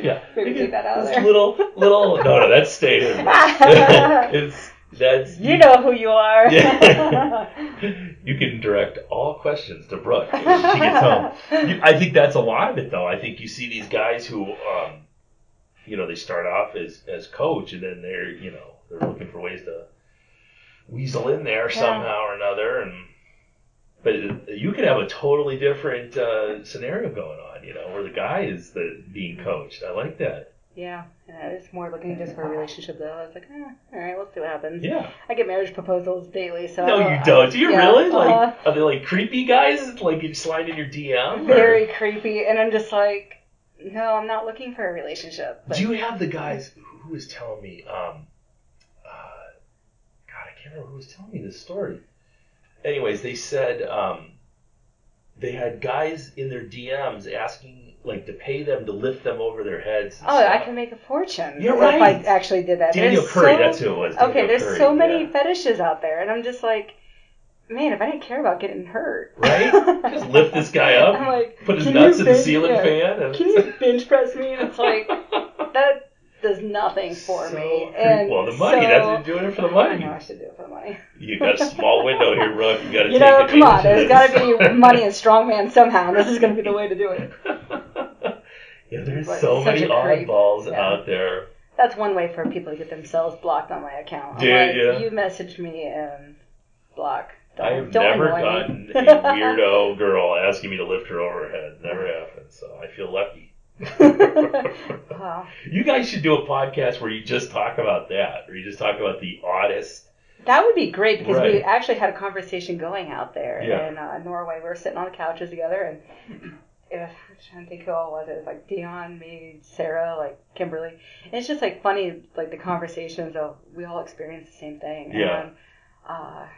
Yeah. Maybe take that out of there. Little. No, that's stayed in. You know who you are. Yeah. You can direct all questions to Brooke when she gets home. I think that's a lot of it, though. I think you see these guys who, they start off as coach, and then they're looking for ways to weasel in there somehow or another. But you could have a totally different scenario going on, where the guy is being coached. I like that. Yeah, it's more looking just for a relationship, though. I was like, all right, we'll see what happens. Yeah. I get marriage proposals daily, so... No, you don't. Do you really? Are they like creepy guys? Like you slide in your DM? Very creepy, and I'm just like, no, I'm not looking for a relationship. But... Do you have the guys who was telling me, God, I can't remember who was telling me this story. Anyways, they said they had guys in their DMs asking to pay them to lift them over their heads. I can make a fortune. You're right. If I actually did that. Daniel Curry, that's who it was. There's so many fetishes out there, and I'm just like, man, if I didn't care about getting hurt. Right? Just lift this guy up, I'm like, put his nuts in the ceiling fan. And... Can you bench press me? And it's like, that does nothing for me. And well, the money, that's you're doing it for the money. I know I should do it for the money. You got a small window here, Brooke. You got to take come on, there's got to be money in strongman somehow. This is going to be the way to do it. Yeah, there's so many oddballs out there. That's one way for people to get themselves blocked on my account. You messaged me and block. I have never gotten a weirdo girl asking me to lift her over her head. Never happened, so I feel lucky. Wow. You guys should do a podcast where you just talk about that, or you just talk about the oddest. That would be great, because we actually had a conversation going out there in Norway. We were sitting on the couches together, and I'm trying to think who all was it. It was like Dion, me, Sarah, Kimberly. And it's just funny, the conversations of we all experience the same thing. Yeah. And,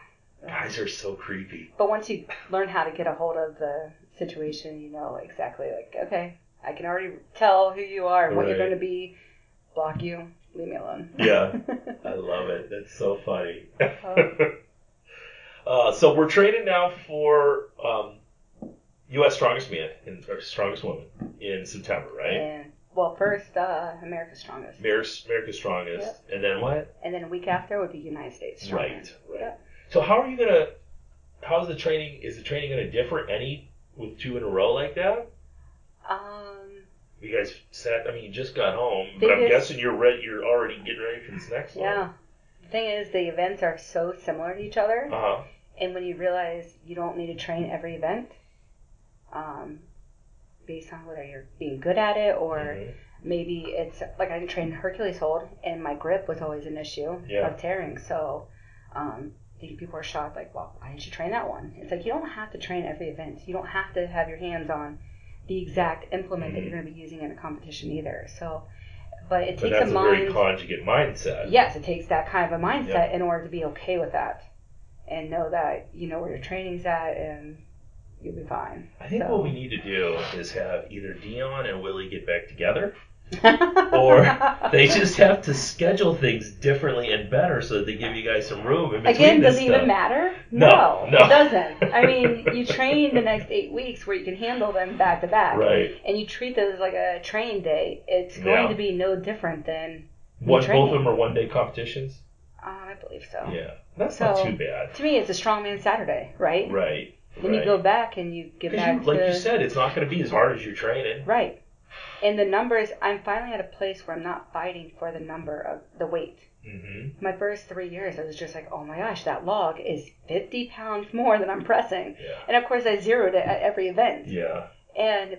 guys are so creepy. But once you learn how to get a hold of the situation, you know exactly, okay, I can already tell who you are and what you're going to be. Block you. Leave me alone. Yeah. I love it. That's so funny. So we're training now for U.S. Strongest Man or Strongest Woman in September, right? And first America's Strongest. America's Strongest. Yep. And then what? And then a week after would be United States Strongest. Right. Yep. So how's the training? Is the training going to differ any with 2 in a row like that? You guys you just got home, but I'm guessing you're ready. You're already getting ready for this next one. Yeah. The thing is, the events are so similar to each other. Uh-huh. And when you realize you don't need to train every event, based on whether you're being good at it or maybe it's I didn't train Hercules hold, and my grip was always an issue of tearing. So, people are shocked, well, why didn't you train that one? It's you don't have to train every event. You don't have to have your hands on the exact implement that you're going to be using in a competition either. So, but it takes a very conjugate mindset. Yes, it takes that kind of a mindset in order to be okay with that and know that you know where your training's at and you'll be fine. I think what we need to do is have either Dion and Willie get back together, or they just have to schedule things differently and better so that they give you guys some room in between. Again, does it even matter? No, it doesn't. I mean, you train the next 8 weeks where you can handle them back to back. Right. And you treat those like a training day. It's going to be no different than both of them are one-day competitions? I believe so. Yeah. That's not too bad. To me, it's a strongman Saturday, right? Right. Then you go back and you get back to... Like you said, it's not going to be as hard as you're training. Right. And the numbers, I'm finally at a place where I'm not fighting for the number of the weight. Mm-hmm. My first 3 years, I was just like, oh my gosh, that log is 50 pounds more than I'm pressing. Yeah. And of course, I zeroed it at every event. Yeah.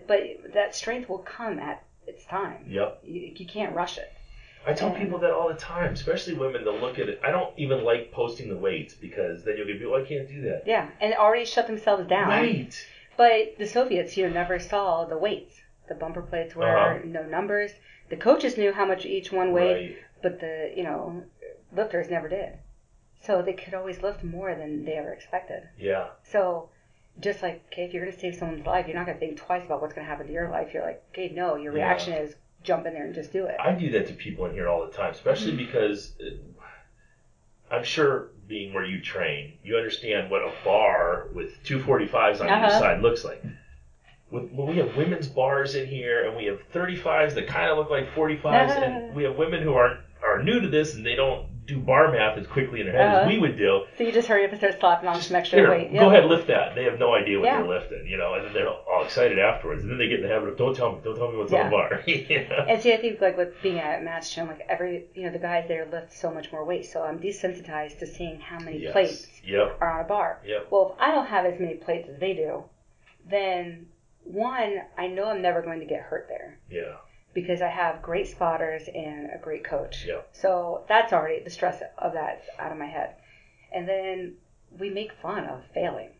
But that strength will come at it's time. Yep. You can't rush it. I tell people that all the time, especially women. They'll look at it. I don't even like posting the weights because then you'll get people, I can't do that. Yeah, and already shut themselves down. Right. But the Soviets, never saw the weights. The bumper plates were no numbers. The coaches knew how much each one weighed, but the lifters never did. So they could always lift more than they ever expected. Yeah. So just like, okay, if you're going to save someone's life, you're not going to think twice about what's going to happen to your life. You're like, okay, no, your reaction is jump in there and just do it. I do that to people in here all the time, especially because I'm sure being where you train, you understand what a bar with 245s on either side looks like. When we have women's bars in here and we have 35s that kind of look like 45s, and we have women who are new to this and they don't do bar math as quickly in their head as we would do. So you just hurry up and start slapping on some extra weight. Go ahead, lift that. They have no idea what they're lifting, and then they're all excited afterwards. And then they get in the habit of, don't tell me what's on the bar. And see, I think like with being at Matt's gym, like the guys there lift so much more weight. So I'm desensitized to seeing how many plates are on a bar. Yep. Well, if I don't have as many plates as they do, then one, I know I'm never going to get hurt there. Yeah. Because I have great spotters and a great coach. Yeah. So that's already, the stress of that's out of my head. And then we make fun of failing.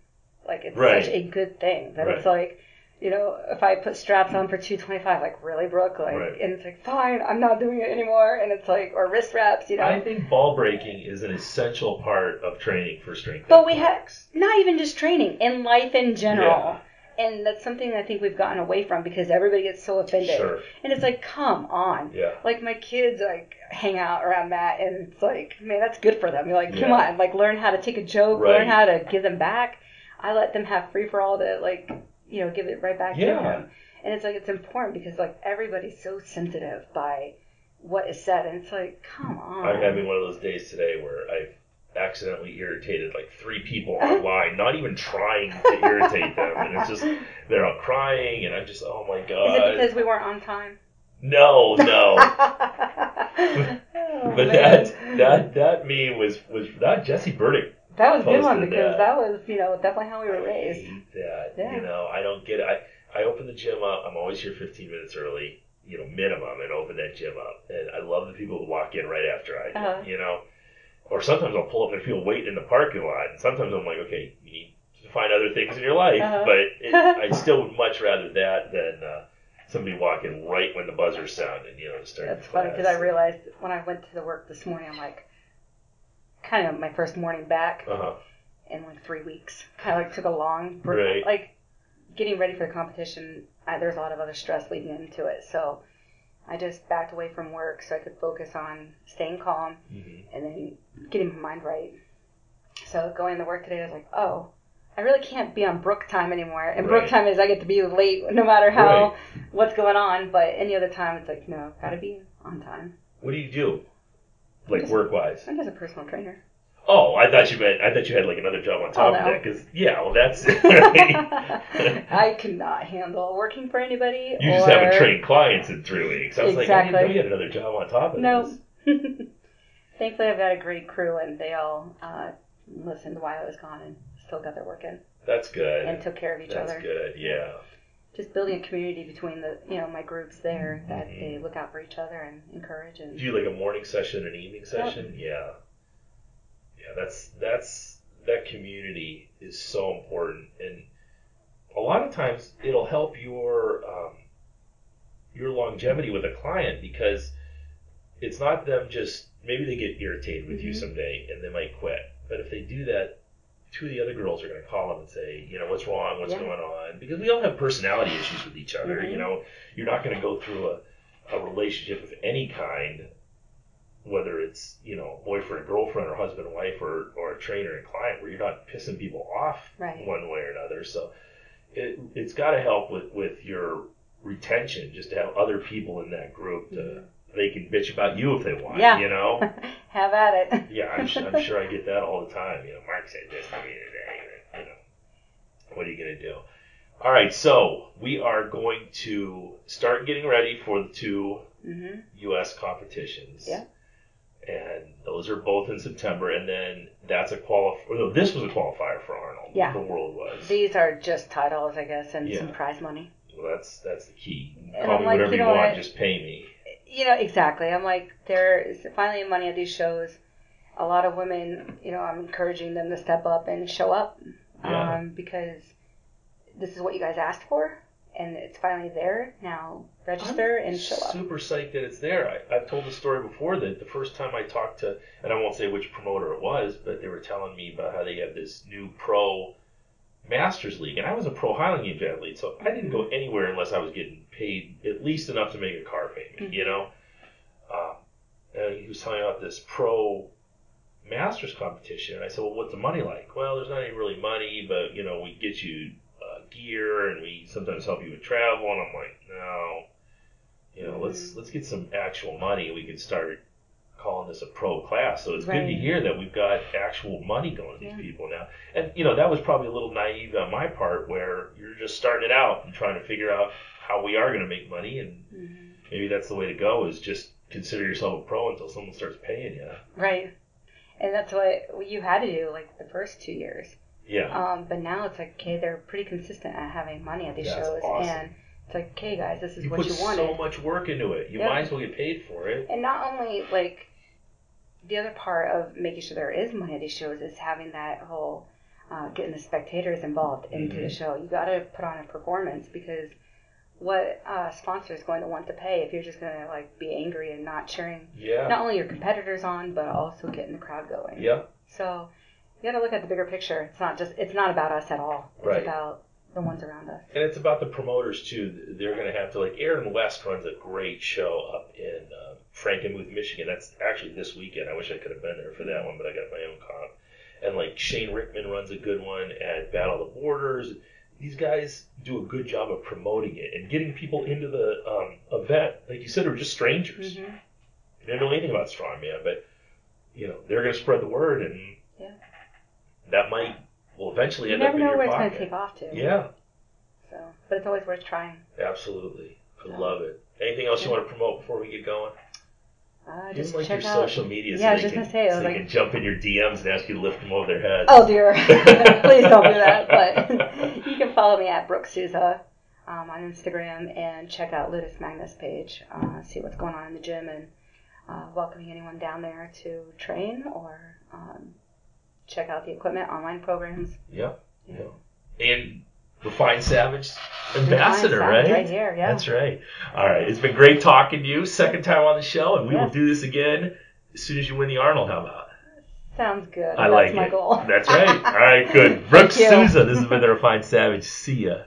Like, it's such a good thing that it's like, if I put straps on for 225, like, really, Brooke? Like, and it's like, fine, I'm not doing it anymore. And it's like, or wrist wraps, I think ball breaking is an essential part of training for strength. But we have, not even just training, in life in general. Yeah. And that's something I think we've gotten away from because everybody gets so offended. Sure. And it's like, come on. Yeah. Like, my kids, like, hang out around Matt, and it's like, man, that's good for them. You're like, come on. Like, learn how to take a joke, learn how to give them back. I let them have free-for-all to, like, give it right back to them. And it's like, it's important because, like, everybody's so sensitive by what is said. And it's like, come on. I'm having one of those days today where I've accidentally irritated like 3 people online, not even trying to irritate them, and it's just they're all crying, and I'm just, oh my god. Is it because we weren't on time? No. But that meme was that Jesse Burdick. That was a good one because that was definitely how we were raised. I hate that. Yeah. I don't get it. I open the gym up. I'm always here 15 minutes early, minimum, and open that gym up, and I love the people who walk in right after I do. Or sometimes I'll pull up and feel waiting in the parking lot. And sometimes I'm like, okay, you need to find other things in your life. But I still would much rather that than somebody walking right when the buzzer's sounding, to start. That's funny because I realized when I went to the work this morning, I'm like, kind of my first morning back in like 3 weeks. Kind of like took a long break. Like getting ready for the competition, there's a lot of other stress leading into it. So I just backed away from work so I could focus on staying calm and then getting my mind right. So going to work today, I was like, oh, I really can't be on Brooke time anymore. And Brooke time is I get to be late no matter how what's going on. But any other time, it's like, no, gotta be on time. What do you do, like work-wise? I'm just a personal trainer. Oh, I thought you had like another job on top of that. Because that's. I cannot handle working for anybody. You just haven't trained clients in 3 weeks. I was like, I didn't know you had another job on top of this. No. Thankfully, I've got a great crew, and they all listened while I was gone and still got their work in. That's good. And took care of each other. That's good. Yeah. Just building a community between the my groups there that they look out for each other and encourage. And do you like a morning session and an evening session? Yeah. That community is so important, and a lot of times it'll help your longevity with a client because it's not them just maybe they get irritated with you someday and they might quit, but if they do that, 2 of the other girls are going to call them and say, what's wrong, what's going on, because we all have personality issues with each other. You're not going to go through a relationship of any kind, whether it's, boyfriend, girlfriend, or husband, wife, or a trainer and client, where you're not pissing people off one way or another. So it's got to help with your retention, just to have other people in that group they can bitch about you if they want, Have at it. Yeah, I'm sure I get that all the time. Mark said this to me today. What are you going to do? All right, so we are going to start getting ready for the 2 U.S. competitions. Yeah. And those are both in September, and then that's a this was a qualifier for Arnold. Yeah. The world was. These are just titles, I guess, and some prize money. Well, that's the key. And Call I'm me like, whatever you you know want, what? just pay me. Exactly. I'm like, there is finally money at these shows. A lot of women, I'm encouraging them to step up and show up, because this is what you guys asked for, and it's finally there. Now register and show up. Super psyched that it's there. I've told the story before that the first time I talked to, and I won't say which promoter it was, but they were telling me about how they have this new pro Masters League, and I was a pro Highland Games athlete, so I didn't go anywhere unless I was getting paid at least enough to make a car payment, And he was telling me about this pro Masters competition, and I said, well, what's the money like? Well, there's not any really money, but, we get you gear, and we sometimes help you with travel, and I'm like, no, let's get some actual money, and we can start calling this a pro class. So it's good to hear that we've got actual money going to these people now. And, that was probably a little naive on my part, where you're just starting it out and trying to figure out how we are going to make money, and maybe that's the way to go, is just consider yourself a pro until someone starts paying you. Right. And that's what you had to do, like, the first 2 years. Yeah. But now it's like, okay, they're pretty consistent at having money at these shows. Awesome. And it's like, okay, guys, this is what you wanted. You put so much work into it. You might as well get paid for it. And not only, like, the other part of making sure there is money at these shows is having that whole getting the spectators involved into the show. You got to put on a performance, because what sponsor is going to want to pay if you're just going to, like, be angry and not cheering not only your competitors on, but also getting the crowd going. Yeah. So you got to look at the bigger picture. It's not about us at all. It's about the ones around us. And it's about the promoters too. They're going to have to, like, Aaron West runs a great show up in Frankenmuth, Michigan. That's actually this weekend. I wish I could have been there for that one, but I got my own comp. And, like, Shane Rickman runs a good one at Battle of the Borders. These guys do a good job of promoting it and getting people into the event. Like you said, they were just strangers. They didn't know anything about strongman, but they're going to spread the word, and that might eventually end up in your pocket. You never know where it's going to take off to. Yeah. So, but it's always worth trying. Absolutely, I love it. Anything else you want to promote before we get going? Just like check your out social media, so they can jump in your DMs and ask you to lift them over their heads. Oh dear, please don't do that. But you can follow me at Brooke Sousa on Instagram, and check out Ludus Magnus page. See what's going on in the gym, and welcoming anyone down there to train or check out the equipment, online programs. Yep. And Refined Savage Ambassador, right? Right here, yeah. That's right. All right, it's been great talking to you. Second time on the show, and we will do this again as soon as you win the Arnold. How about? Sounds good. That's my goal. That's right. All right, good. Brooke Sousa, this has been the Refined Savage. See ya.